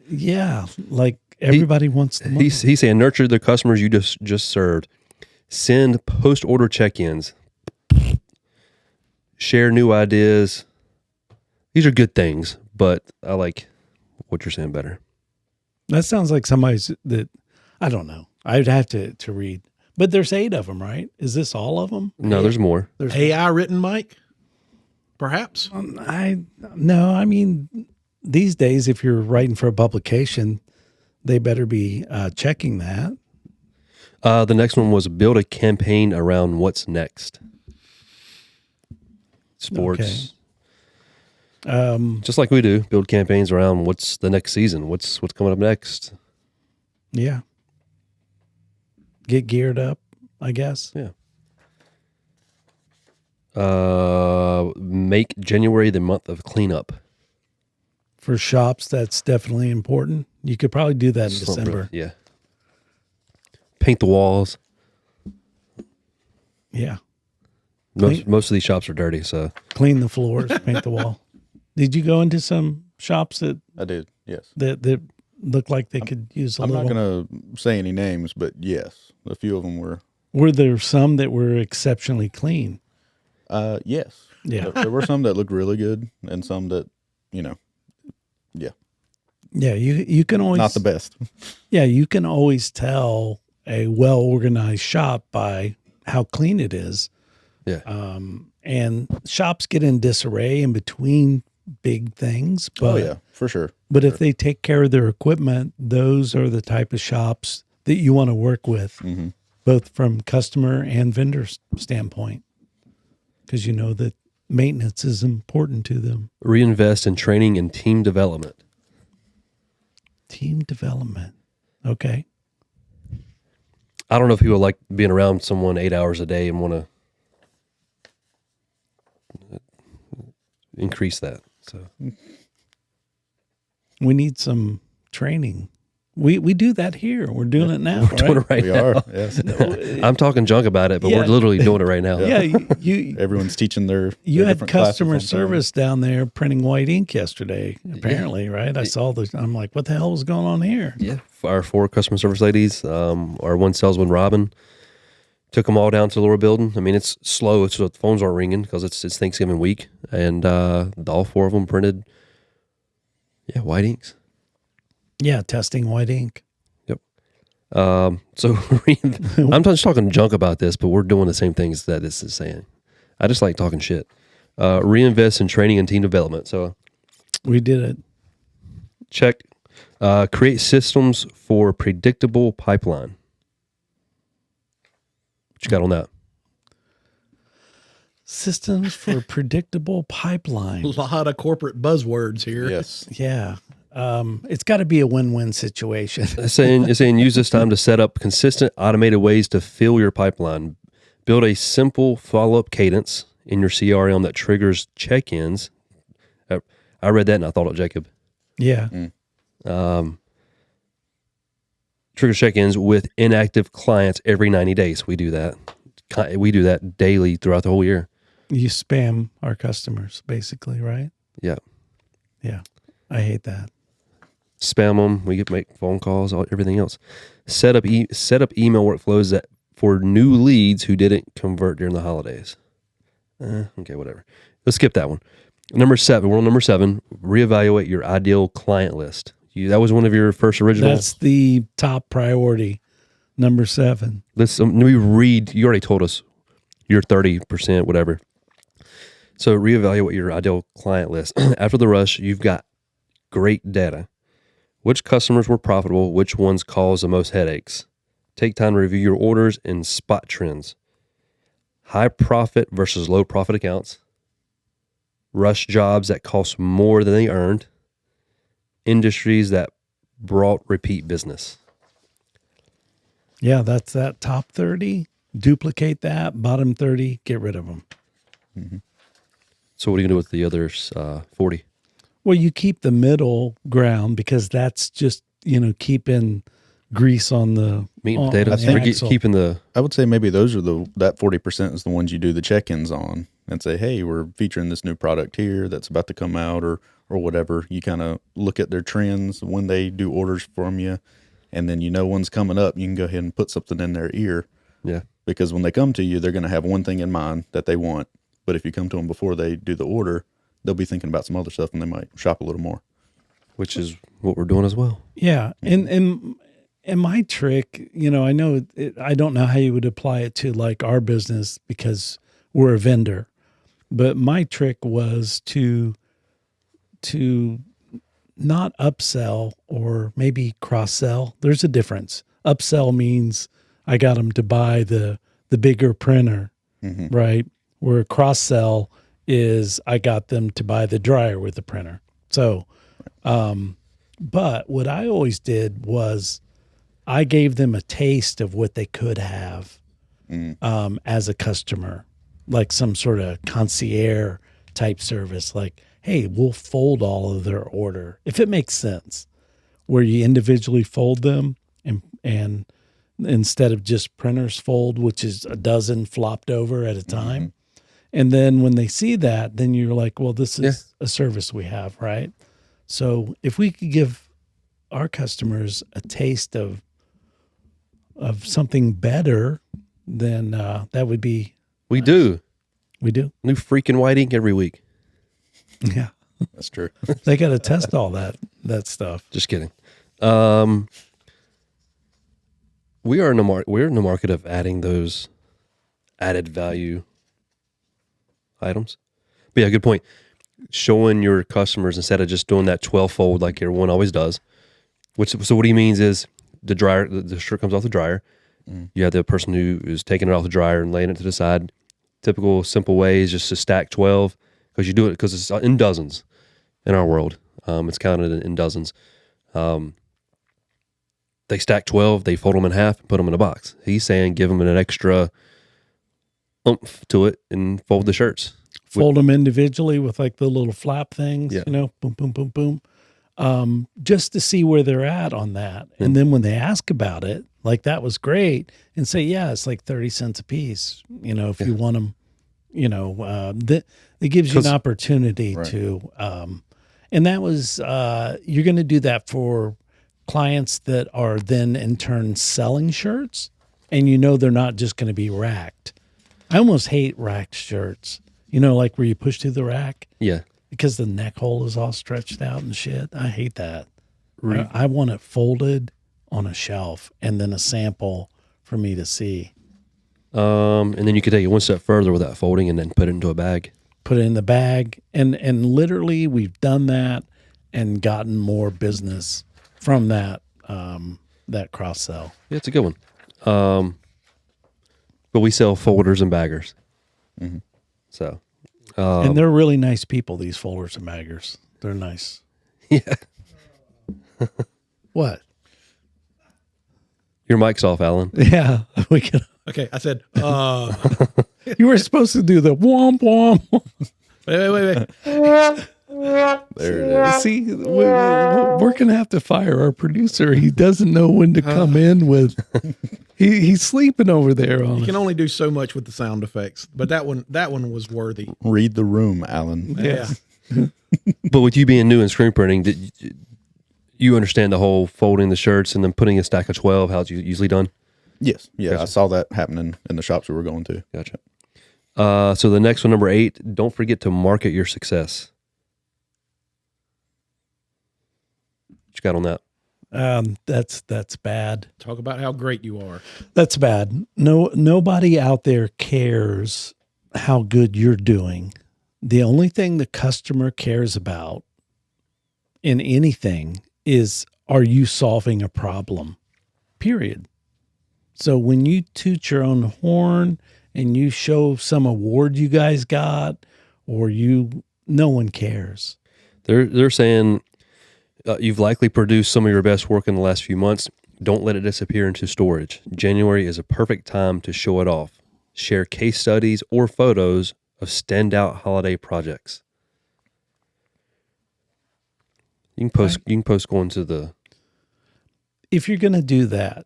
yeah, like everybody wants the money. He's saying nurture the customers you just served. Send post order check-ins. Share new ideas. These are good things, but I like what you're saying better. That sounds like somebody's that, I don't know. I'd have to read, but there's 8 of them, right? Is this all of them? No, there's more. There's AI written, Mike? Perhaps? I mean, these days, if you're writing for a publication, they better be checking that. The next one was build a campaign around what's next. Sports. Just like we do, build campaigns around what's the next season, what's coming up next. Yeah. Get geared up, I guess. Yeah. Make January the month of cleanup. For shops, that's definitely important. You could probably do that in Something December. really- yeah. Paint the walls. Yeah. Most of these shops are dirty, so Clean the floors, paint the wall. Did you go into some shops that I did. Yes. looked like they could use a I'm little? not going to say any names, but yes, a few of them were. Were there some that were exceptionally clean? Yes. Yeah. There were some that looked really good, and some that, yeah, Yeah, you can always not the best. Yeah, you can always tell a well organized shop by how clean it is. yeah. And shops get in disarray in between big things. But, Oh yeah, for sure. But if they take care of their equipment, those are the type of shops that you want to work with, Mm-hmm. both from customer and vendor standpoint, because you know that maintenance is important to them. Reinvest in training and team development. Team development. Okay. I don't know if people like being around someone 8 hours a day and want to increase that. So We need some training. We do that here. We're doing it now. we're doing it right We now. are. Yes. I'm talking junk about it, but Yeah. we're literally doing it right now. Yeah, you Everyone's teaching their. you their had different classes customer on time. service down there printing white ink yesterday, apparently, right? I saw I'm like, what the hell was going on here? Yeah. Our 4 customer service ladies, our one salesman, Robin, took them all down to the lower building. I mean, it's slow, so the phones aren't ringing because it's Thanksgiving week. And all 4 of them printed, white inks. Yeah, testing white ink. So I'm just talking junk about this, but we're doing the same things that this is saying. I just like talking shit. Reinvest in training and team development. So We did it. check. Create systems for predictable pipeline. What you got on that? Systems for predictable pipeline. A lot of corporate buzzwords here. Yes. Yeah. It's got to be a win-win situation. It's saying use this time to set up consistent automated ways to fill your pipeline. Build a simple follow-up cadence in your CRM that triggers check-ins. I read that and I thought of Jacob. Yeah. Trigger check-ins with inactive clients every 90 days. We do that. We do that daily throughout the whole year. You spam our customers, basically, right? Yeah. Yeah. I hate that. Spam them. We get make phone calls, everything else. Set up email workflows that for new leads who didn't convert during the holidays. Okay, whatever. Let's skip that one. Number 7. We're on number 7. Reevaluate your ideal client list. That was one of your first original. That's the top priority. Number 7. Let me read. You already told us your 30%, whatever. So reevaluate your ideal client list. After the rush, you've got great data. Which customers were profitable? Which ones caused the most headaches? Take time to review your orders and spot trends. High profit versus low profit accounts. Rush jobs that cost more than they earned. Industries that brought repeat business. Yeah, that's that top 30. Duplicate that. Bottom 30, get rid of them. So what are you going to do with the others 40? Well, you keep the middle ground because that's just, keeping grease on the Meat and on potatoes. the We're axle. keeping the... I would say maybe those are that 40% is the ones you do the check-ins on and say, hey, we're featuring this new product here that's about to come out or whatever. You kind of look at their trends when they do orders from you, and then one's coming up. You can go ahead and put something in their ear. Yeah. Because when they come to you, they're going to have one thing in mind that they want. But if you come to them before they do the order, they'll be thinking about some other stuff and they might shop a little more. Which is what we're doing as well. Yeah. And my trick, I know I don't know how you would apply it to like our business because we're a vendor, but my trick was to not upsell or maybe cross sell. There's a difference. Upsell means I got them to buy the bigger printer, right? Where cross sell is I got them to buy the dryer with the printer. So, but what I always did was I gave them a taste of what they could have as a customer, like some sort of concierge type service, like, hey, we'll fold all of their order if it makes sense, where you individually fold them and instead of just printers fold, which is a dozen flopped over at a time. And then when they see that, then you're like, well, this is a service we have, right? So if we could give our customers a taste of something better, then that would be We nice. do. We do. New freaking white ink every week. Yeah. That's true. They got to test all that stuff. Just kidding. We're in the market of adding those added value items. But yeah, good point. Showing your customers instead of just doing that 12 fold like everyone always does. So what he means is the dryer, the shirt comes off the dryer. You have the person who is taking it off the dryer and laying it to the side. Typical simple way is just to stack 12 because you do it because it's in dozens in our world. It's counted in dozens. They stack 12, they fold them in half and put them in a box. He's saying give them an extra oomph to it and fold the shirts. Fold them individually with like the little flap things, boom, boom, boom, boom, just to see where they're at on that. And then when they ask about it, like that was great, and say, yeah, it's like 30 cents a piece, if you want them, it gives you an opportunity to, and that was, you're going to do that for clients that are then in turn selling shirts, and they're not just going to be racked. I almost hate racked shirts. Like where you push through the rack. Yeah. Because the neck hole is all stretched out and shit. I hate that. I want it folded on a shelf and then a sample for me to see. And then you could take it one step further with that folding and then put it into a bag. Put it in the bag. And literally we've done that and gotten more business from that that cross sell. Yeah, it's a good one. But we sell folders and baggers. So, and they're really nice people, these folders and baggers. They're nice. yeah. What? Your mic's off, Alan. Yeah, we can. Okay, I said, You were supposed to do the womp womp. wait. There it is. See, we're going to have to fire our producer. He doesn't know when to come in with. He's sleeping over there on You it. can only do so much with the sound effects, but that one was worthy. Read the room, Alan. Yeah. But with you being new in screen printing, did you understand the whole folding the shirts and then putting a stack of 12, how it's usually done? Yes. Yeah. Gotcha. I saw that happening in the shops we were going to. Gotcha. So the next one, number 8, don't forget to market your success. you got on that? That's bad. Talk about how great you are. That's bad. Nobody out there cares how good you're doing. The only thing the customer cares about in anything is, are you solving a problem? Period. So when you toot your own horn and you show some award you guys got, or no one cares. They're saying you've likely produced some of your best work in the last few months. Don't let it disappear into storage. January is a perfect time to show it off. Share case studies or photos of standout holiday projects. You can post going to the. If you're going to do that,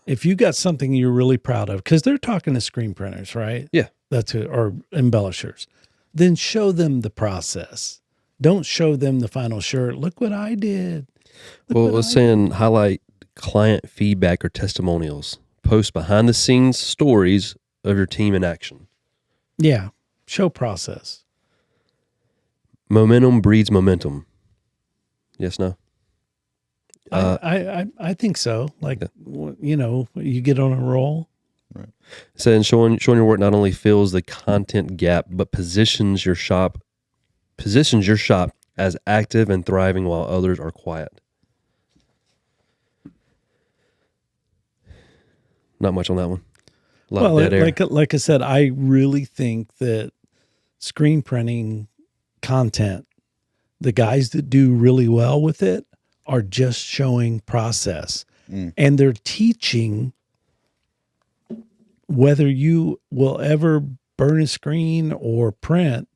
if you got something you're really proud of, because they're talking to screen printers, right? Yeah. That's it, or embellishers. Then show them the process. Don't show them the final shirt. Look what I did. Let's saying highlight client feedback or testimonials. Post behind the scenes stories of your team in action. Yeah. Show process. Momentum breeds momentum. Yes, no? I think so. Like, you get on a roll. Right. Saying showing your work not only fills the content gap, but positions your shop as active and thriving while others are quiet. Not much on that one. A lot of dead air. Like I said, I really think that screen printing content, the guys that do really well with it are just showing process, and they're teaching whether you will ever burn a screen or print.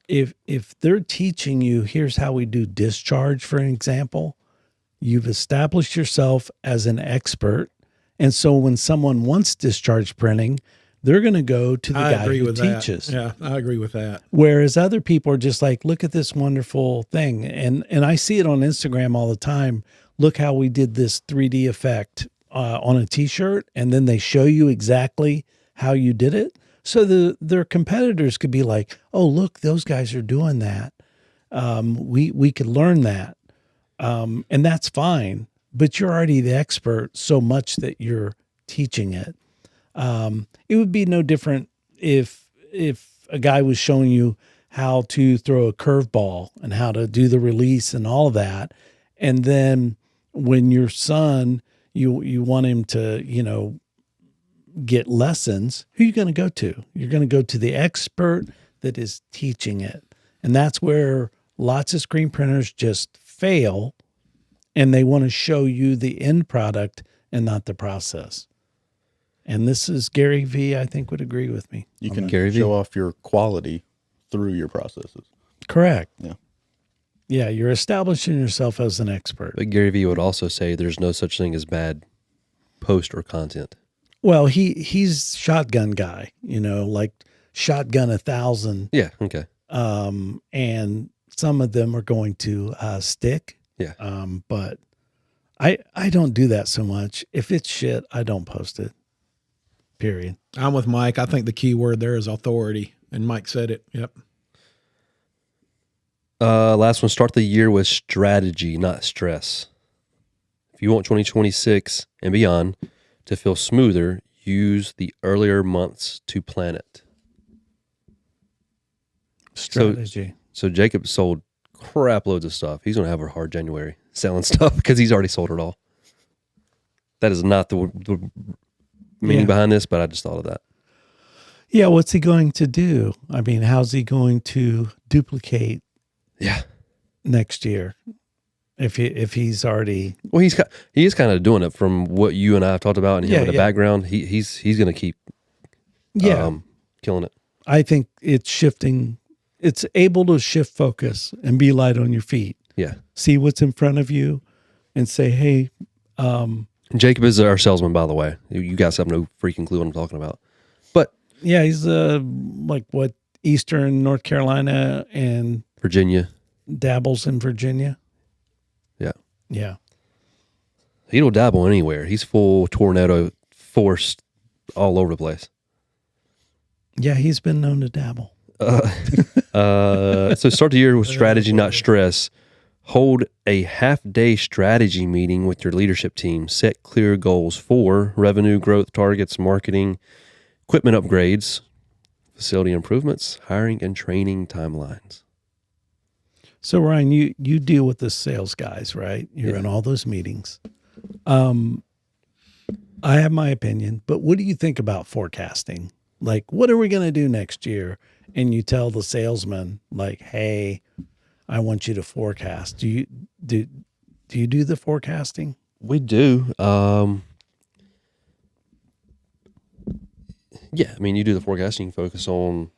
If they're teaching you, here's how we do discharge, for an example, you've established yourself as an expert. And so when someone wants discharge printing, they're going to go to the guy who teaches. Yeah, I agree with that. Whereas other people are just like, look at this wonderful thing. And I see it on Instagram all the time. Look how we did this 3D effect on a t-shirt. And then they show you exactly how you did it. So their competitors could be like, oh, look, those guys are doing that. We could learn that. And that's fine. But you're already the expert so much that you're teaching it. It would be no different if a guy was showing you how to throw a curveball and how to do the release and all of that. And then when your son, you want him to, get lessons, who are you going to go to? You're going to go to the expert that is teaching it. And that's where lots of screen printers just fail, and they want to show you the end product and not the process. And this is Gary V, I think, would agree with me. You can Gary V. show off your quality through your processes. Correct. Yeah. Yeah, you're establishing yourself as an expert. But Gary Vee would also say there's no such thing as bad post or content. Well, he's shotgun guy, like shotgun 1,000. Yeah. Okay. And some of them are going to stick. Yeah. But I don't do that so much. If it's shit, I don't post it. Period. I'm with Mike. I think the key word there is authority. And Mike said it. Yep. Last one, start the year with strategy, not stress. If you want 2026 and beyond to feel smoother, use the earlier months to plan it. Strategy. So Jacob sold crap loads of stuff. He's going to have a hard January selling stuff because he's already sold it all. That is not the meaning behind this, but I just thought of that. Yeah, what's he going to do? I mean, how's he going to duplicate next year if he's already... Well, he is kind of doing it from what you and I have talked about and him in the background. He's going to keep killing it. I think it's shifting. It's able to shift focus and be light on your feet. Yeah. See what's in front of you and say, hey... Jacob is our salesman, by the way. You guys have no freaking clue what I'm talking about. But yeah, he's Eastern North Carolina and Virginia. Dabbles in Virginia. Yeah. Yeah. He don't dabble anywhere. He's full tornado force all over the place. Yeah, he's been known to dabble. So start the year with strategy, not stress. Hold a half-day strategy meeting with your leadership team. Set clear goals for revenue growth targets, marketing, equipment upgrades, facility improvements, hiring, and training timelines. So Ryan, you deal with the sales guys, right? You're in all those meetings. I have my opinion, but what do you think about forecasting? Like, what are we going to do next year? And you tell the salesman, like, hey, I want you to forecast. Do you do the forecasting? We do. Yeah, I mean, you do the forecasting, focus on.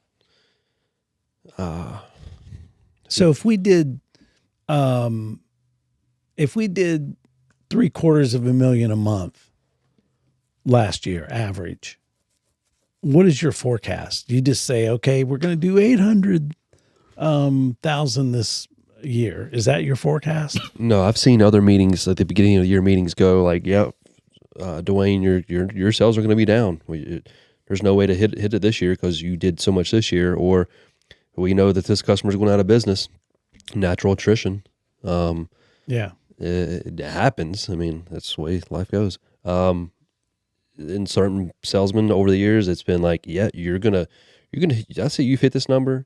So if we did $750,000 a month last year, average, what is your forecast? You just say, okay, we're going to do 800,000 this year. Is that your forecast? No, I've seen other meetings at the beginning of the year. Meetings go like, "Yeah, Dwayne, your sales are going to be down. There's no way to hit it this year because you did so much this year, or we know that this customer's going out of business. Natural attrition. Yeah, it happens. I mean, that's the way life goes. In certain salesmen over the years, it's been like, yeah, you're gonna. I say you've hit this number,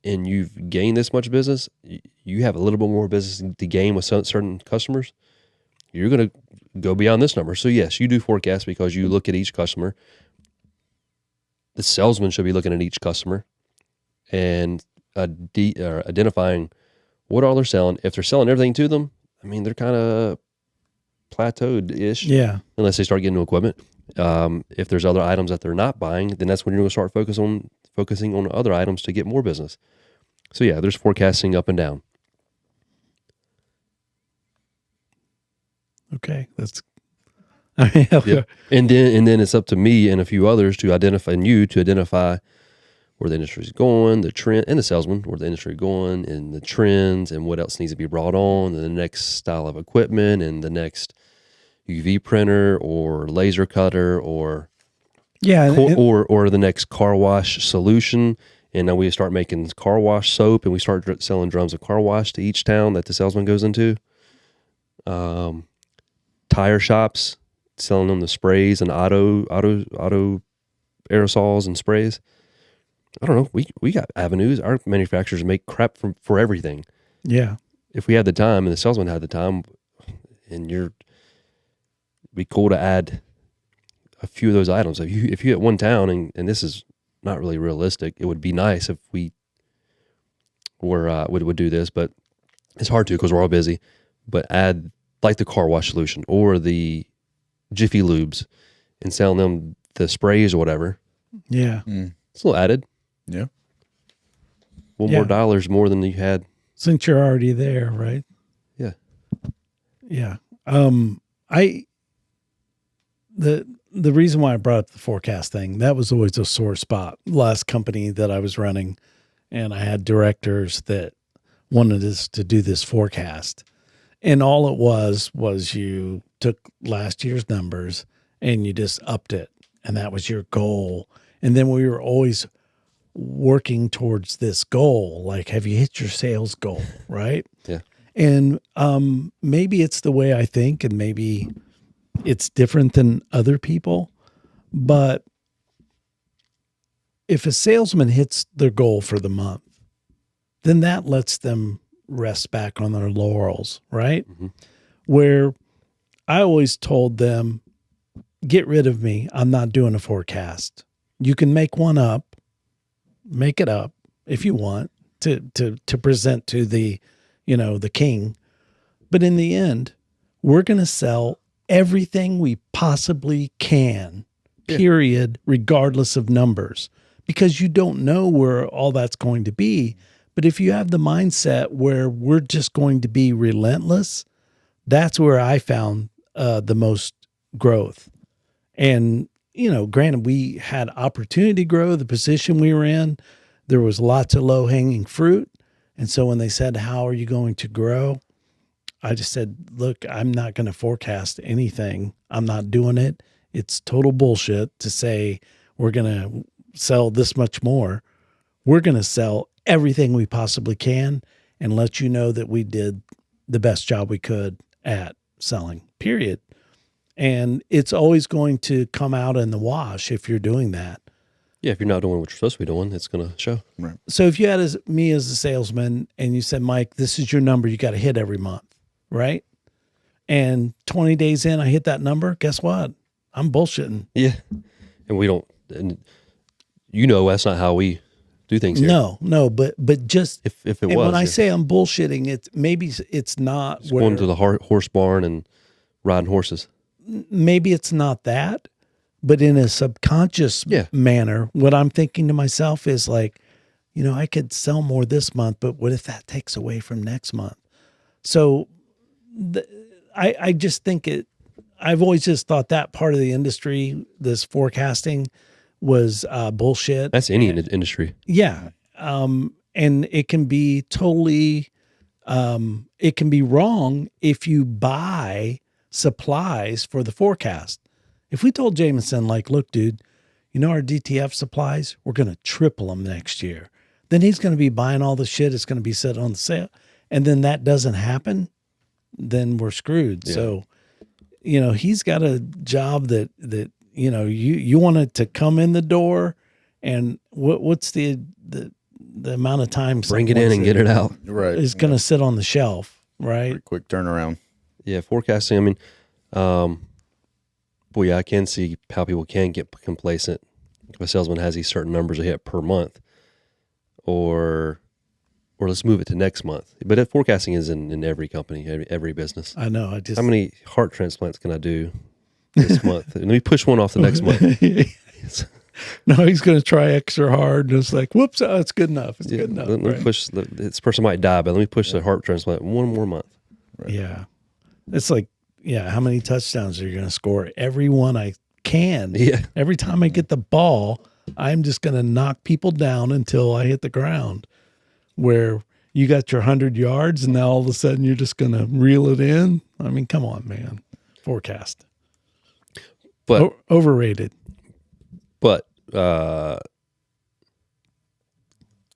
and you've gained this much business. You have a little bit more business to gain with certain customers. You're gonna go beyond this number. So yes, you do forecast because you look at each customer. The salesman should be looking at each customer and identifying what all they're selling. If they're selling everything to them, I mean, they're kind of plateaued-ish. yeah, Unless they start getting new equipment. If there's other items that they're not buying, then that's when you're going to start focusing on other items to get more business. So yeah, there's forecasting up and down. okay, that's. I mean, okay. Yeah. And then it's up to me and a few others to identify where the industry is going, the trend, and the salesman, where the industry is going, and the trends, and what else needs to be brought on, and the next style of equipment, and the next UV printer or laser cutter, or or the next car wash solution. And now we start making car wash soap, and we start selling drums of car wash to each town that the salesman goes into. Tire shops, selling them the sprays and auto aerosols and sprays. I don't know. We got avenues. Our manufacturers make crap for everything. Yeah. If we had the time and the salesman had the time, and it'd be cool to add a few of those items. If you hit one town, and this is not really realistic, it would be nice if we would do this, but it's hard to because we're all busy. But add like the car wash solution or the Jiffy Lubes and selling them the sprays or whatever. Yeah. It's a little added. Yeah. More dollars more than you had. Since you're already there, right? Yeah. Yeah. The reason why I brought up the forecast thing, that was always a sore spot. Last company that I was running, and I had directors that wanted us to do this forecast. And all it was you took last year's numbers and you just upped it. And that was your goal. And then we were always working towards this goal. Like, have you hit your sales goal? Right. Yeah. And maybe it's the way I think, and maybe it's different than other people. But if a salesman hits their goal for the month, then that lets them rest back on their laurels, right? Mm-hmm. Where I always told them, get rid of me. I'm not doing a forecast. You can make one up, make it up if you want to present to the, the king. But in the end, we're going to sell everything we possibly can, period, regardless of numbers, because you don't know where all that's going to be. But if you have the mindset where we're just going to be relentless, that's where I found the most growth. And, granted, we had opportunity to grow the position we were in. There was lots of low hanging fruit. And so when they said, how are you going to grow? I just said, look, I'm not going to forecast anything. I'm not doing it. It's total bullshit to say we're going to sell this much more. We're going to sell everything we possibly can and let you know that we did the best job we could at selling, period. And it's always going to come out in the wash if you're doing that. Yeah, if you're not doing what you're supposed to be doing, it's going to show. Right. So if you had me as a salesman and you said, Mike, this is your number you got to hit every month, right? And 20 days in, I hit that number, guess what? I'm bullshitting. Yeah. And we don't, and that's not how we do things here. No, but just If it and was. when I yeah. say I'm bullshitting, it's not Just where going to the horse barn and riding horses. maybe it's not that, but in a subconscious Yeah. manner, what I'm thinking to myself is like, I could sell more this month, but what if that takes away from next month? So I just think I've always just thought that part of the industry, this forecasting, was bullshit. That's any industry. Yeah. And it can be totally, it can be wrong if you buy supplies for the forecast. If we told Jameson, like, look, dude, our DTF supplies, we're going to triple them next year. Then he's going to be buying all the shit. It's going to be set on the sale. And then that doesn't happen. Then we're screwed. Yeah. So, he's got a job that you want it to come in the door, and what's the amount of time Bring it in and get it out. Right. is going to sit on the shelf, right? Pretty quick turnaround. Yeah, forecasting. I mean, well, yeah, I can see how people can get complacent if a salesman has these certain numbers to hit per month, or let's move it to next month. But forecasting is in every company, every business. I know. I just How many heart transplants can I do this month? And let me push one off the next month. No, he's going to try extra hard, and it's like, whoops, it's good enough. It's good enough. Let me right? push. This person might die, but let me push the heart transplant one more month. Yeah, it's like, how many touchdowns are you going to score? Every one I can. Yeah. Every time I get the ball, I'm just going to knock people down until I hit the ground. Where you got your 100 yards, and now all of a sudden you're just going to reel it in. I mean, come on, man. Forecast. But Overrated. But good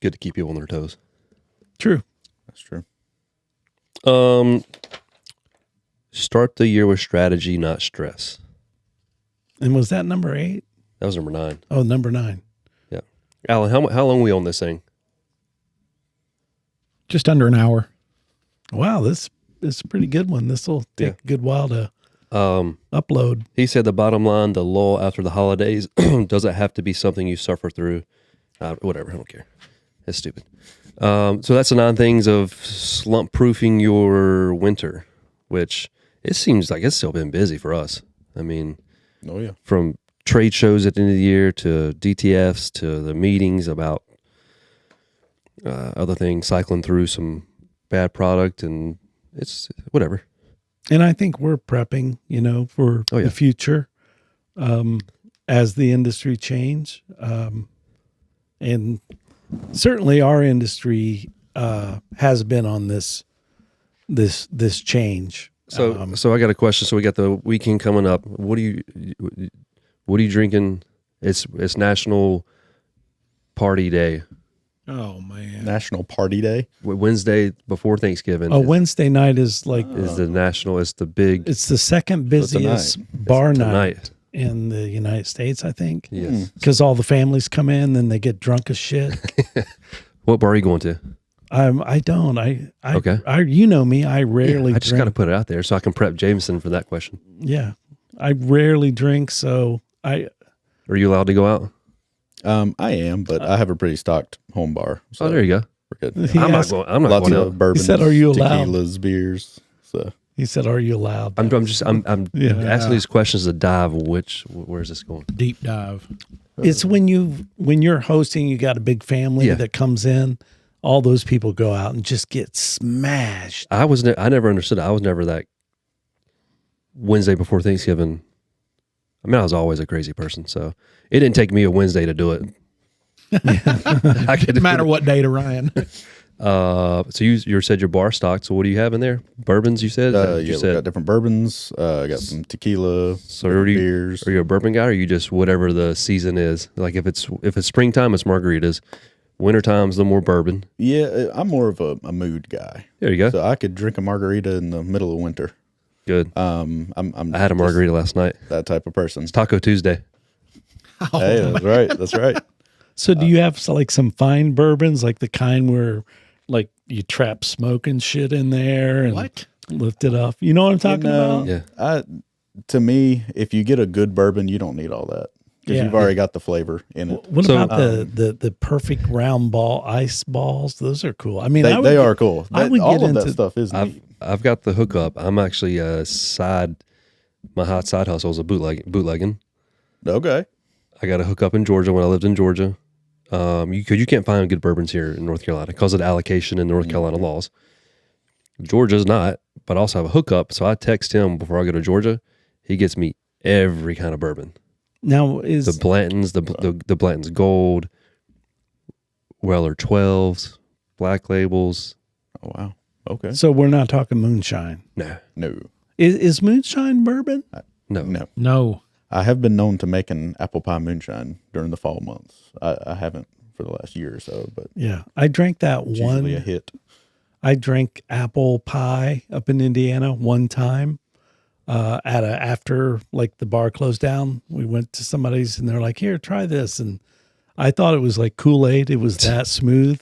to keep people on their toes. True. That's true. Start the year with strategy, not stress. And was that number 8? That was number 9. Oh, number 9. Yeah, Alan, how long are we on this thing? Just under an hour. Wow, this is a pretty good one. This will take a good while to upload. He said the bottom line, the lull after the holidays, doesn't have to be something you suffer through. Whatever, I don't care. That's stupid. So that's the 9 things of slump proofing your winter, which it seems like it's still been busy for us. I mean, Oh yeah. from trade shows at the end of the year to DTFs to the meetings about other things, cycling through some bad product, and it's whatever. And I think we're prepping, for the future as the industry change. And certainly our industry has been on this change. So I got a question. So we got the weekend coming up. What are you drinking? It's National Party Day. Oh man. National Party Day. Wednesday before Thanksgiving. Wednesday night is like is the national. It's the big it's the second busiest bar night in the United States, I think. Yes. Because all the families come in, then they get drunk as shit. What bar are you going to? I don't. Okay. You know me. I rarely I just drink. got to put it out there so I can prep Jameson for that question. Yeah, I rarely drink, so Are you allowed to go out? I am, but I have a pretty stocked home bar. So Oh, there you go. we're good. He I'm not asked- going. I'm not Lots going of out. bourbons, said, "Are you allowed?" tequilas, beers. So he said, "Are you allowed?" I'm Yeah. asking these questions to dive. Where's this going? Deep dive. It's when you're hosting, you got a big family Yeah. that comes in. All those people go out and just get smashed. I never understood. I was never that Wednesday before Thanksgiving. I mean, I was always a crazy person, so it didn't take me a Wednesday to do it. I could No matter what day to Ryan. So you said your bar stocked. So what do you have in there? Bourbons, you said. yeah, You we got different bourbons. Got some tequila, So are you, beers. are you a bourbon guy, or are you just whatever the season is? Like if it's springtime, it's margaritas. Wintertime's a little more bourbon. Yeah, I'm more of a mood guy. There you go. So I could drink a margarita in the middle of winter. Good. I'm I had a margarita last night. that type of person. It's Taco Tuesday. Hey, that's right. That's right. So do you have like some fine bourbons, like the kind where like you trap smoke and shit in there and What? lift it up? You know what I'm talking about? Yeah. To me, if you get a good bourbon, you don't need all that because Yeah. you've already got the flavor in it. What So, about the perfect round ball ice balls? Those are cool. I mean, They, I would they get- are cool. I would all get of that into- stuff is neat. I've got the hookup. I'm actually my hot side hustle is a bootlegging. Okay. I got a hookup in Georgia when I lived in Georgia. You can't find good bourbons here in North Carolina because of the allocation and North Carolina laws. Georgia's not, but I also have a hookup. So I text him before I go to Georgia. He gets me every kind of bourbon. now is The Blanton's, the Blanton's Gold, Weller 12s, Black Labels. Oh, wow. Okay. so we're not talking moonshine. No, No. Is moonshine bourbon? no. No. No. I have been known to make an apple pie moonshine during the fall months. I haven't for the last year or so, but Yeah, I drank that it's usually a one. hit. I drank apple pie up in Indiana one time. After like the bar closed down, we went to somebody's and they're like, "Here, try this," and I thought it was like Kool-Aid. It was that smooth,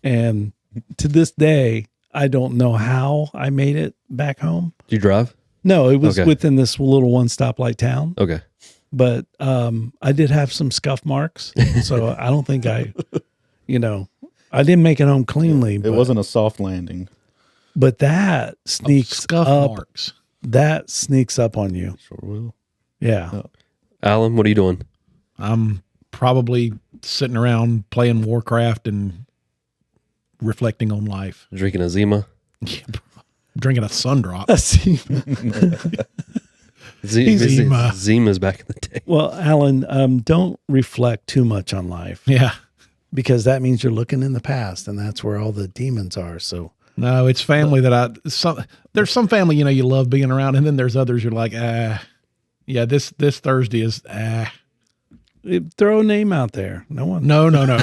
and to this day, I don't know how I made it back home. Do you drive? No, it was Okay. within this little one stoplight town, Okay. but I did have some scuff marks, so I don't think I didn't make it home cleanly. It wasn't a soft landing. but that sneaks Scuff up. marks. That sneaks up on you. Sure will. Yeah. Alan, what are you doing? I'm probably sitting around playing Warcraft and reflecting on life. Drinking a Zima? Drinking a Sundrop. See, Zima. Zima's back in the day. well, Alan, don't reflect too much on life Yeah. because that means you're looking in the past, and that's where all the demons are. So No, it's family that there's some family, you love being around. And then there's others you're like, yeah, this Thursday is, throw a name out there. No one. no. No.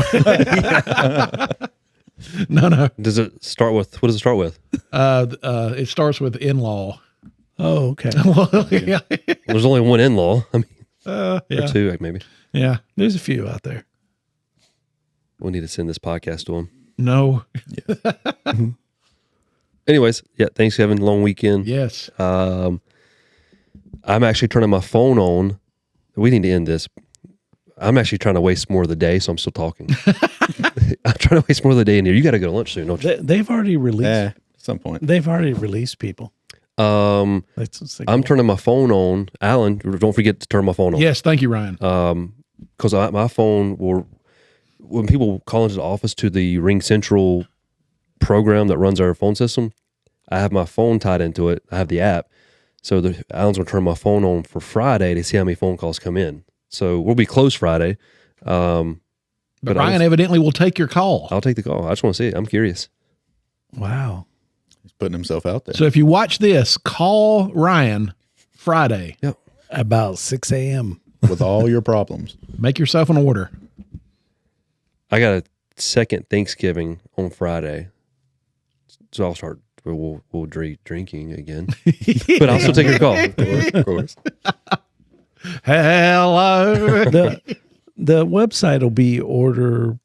Does it start with, what does it start with? It starts with in-law. Oh, okay. Well, yeah. There's only one in-law. I mean, Yeah. or two, like, maybe. Yeah. There's a few out there. We need to send this podcast to him. No. Anyways, yeah, Thanksgiving, long weekend. Yes. I'm actually turning my phone on. We need to end this. I'm actually trying to waste more of the day, so I'm still talking. I'm trying to waste more of the day in here. You got to go to lunch soon, don't you? They've already released. At some point. They've already released people. I'm turning my phone on. Alan, don't forget to turn my phone on. Yes. Thank you, Ryan. Because my phone will, when people call into the office to the Ring Central program that runs our phone system, I have my phone tied into it. I have the app. So Alan's going to turn my phone on for Friday to see how many phone calls come in. So we'll be closed Friday. but I Ryan was- evidently will take your call. I'll take the call. I just want to see it. I'm curious. Wow. He's putting himself out there. So if you watch this, call Ryan Friday. About 6 a.m. With all your problems. Make yourself an order. I got a second Thanksgiving on Friday. So I'll start, we'll drinking again. But I'll still take your call. Of course. Hello. The website will be order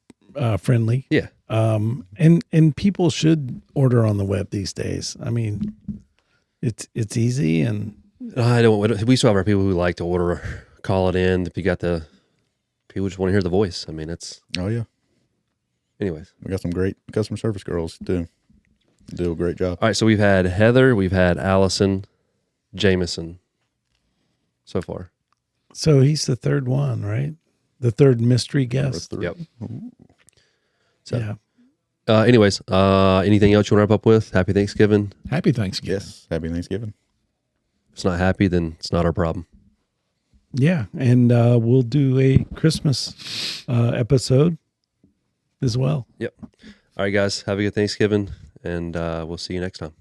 friendly. Yeah. And people should order on the web these days. I mean, it's easy and We still have our people who like to order, call it in. If you got people just want to hear the voice. I mean, Oh, yeah. anyways. We got some great customer service girls, too. Do a great job. All right. So we've had Heather, we've had Allison, Jameson so far. so he's the third one, right? The third mystery guest. Yep. So, Yeah. anyways, anything else you want to wrap up with? Happy Thanksgiving. Happy Thanksgiving. Yes. Happy Thanksgiving. If it's not happy, then it's not our problem. Yeah. And we'll do a Christmas episode as well. Yep. All right, guys. Have a good Thanksgiving, and we'll see you next time.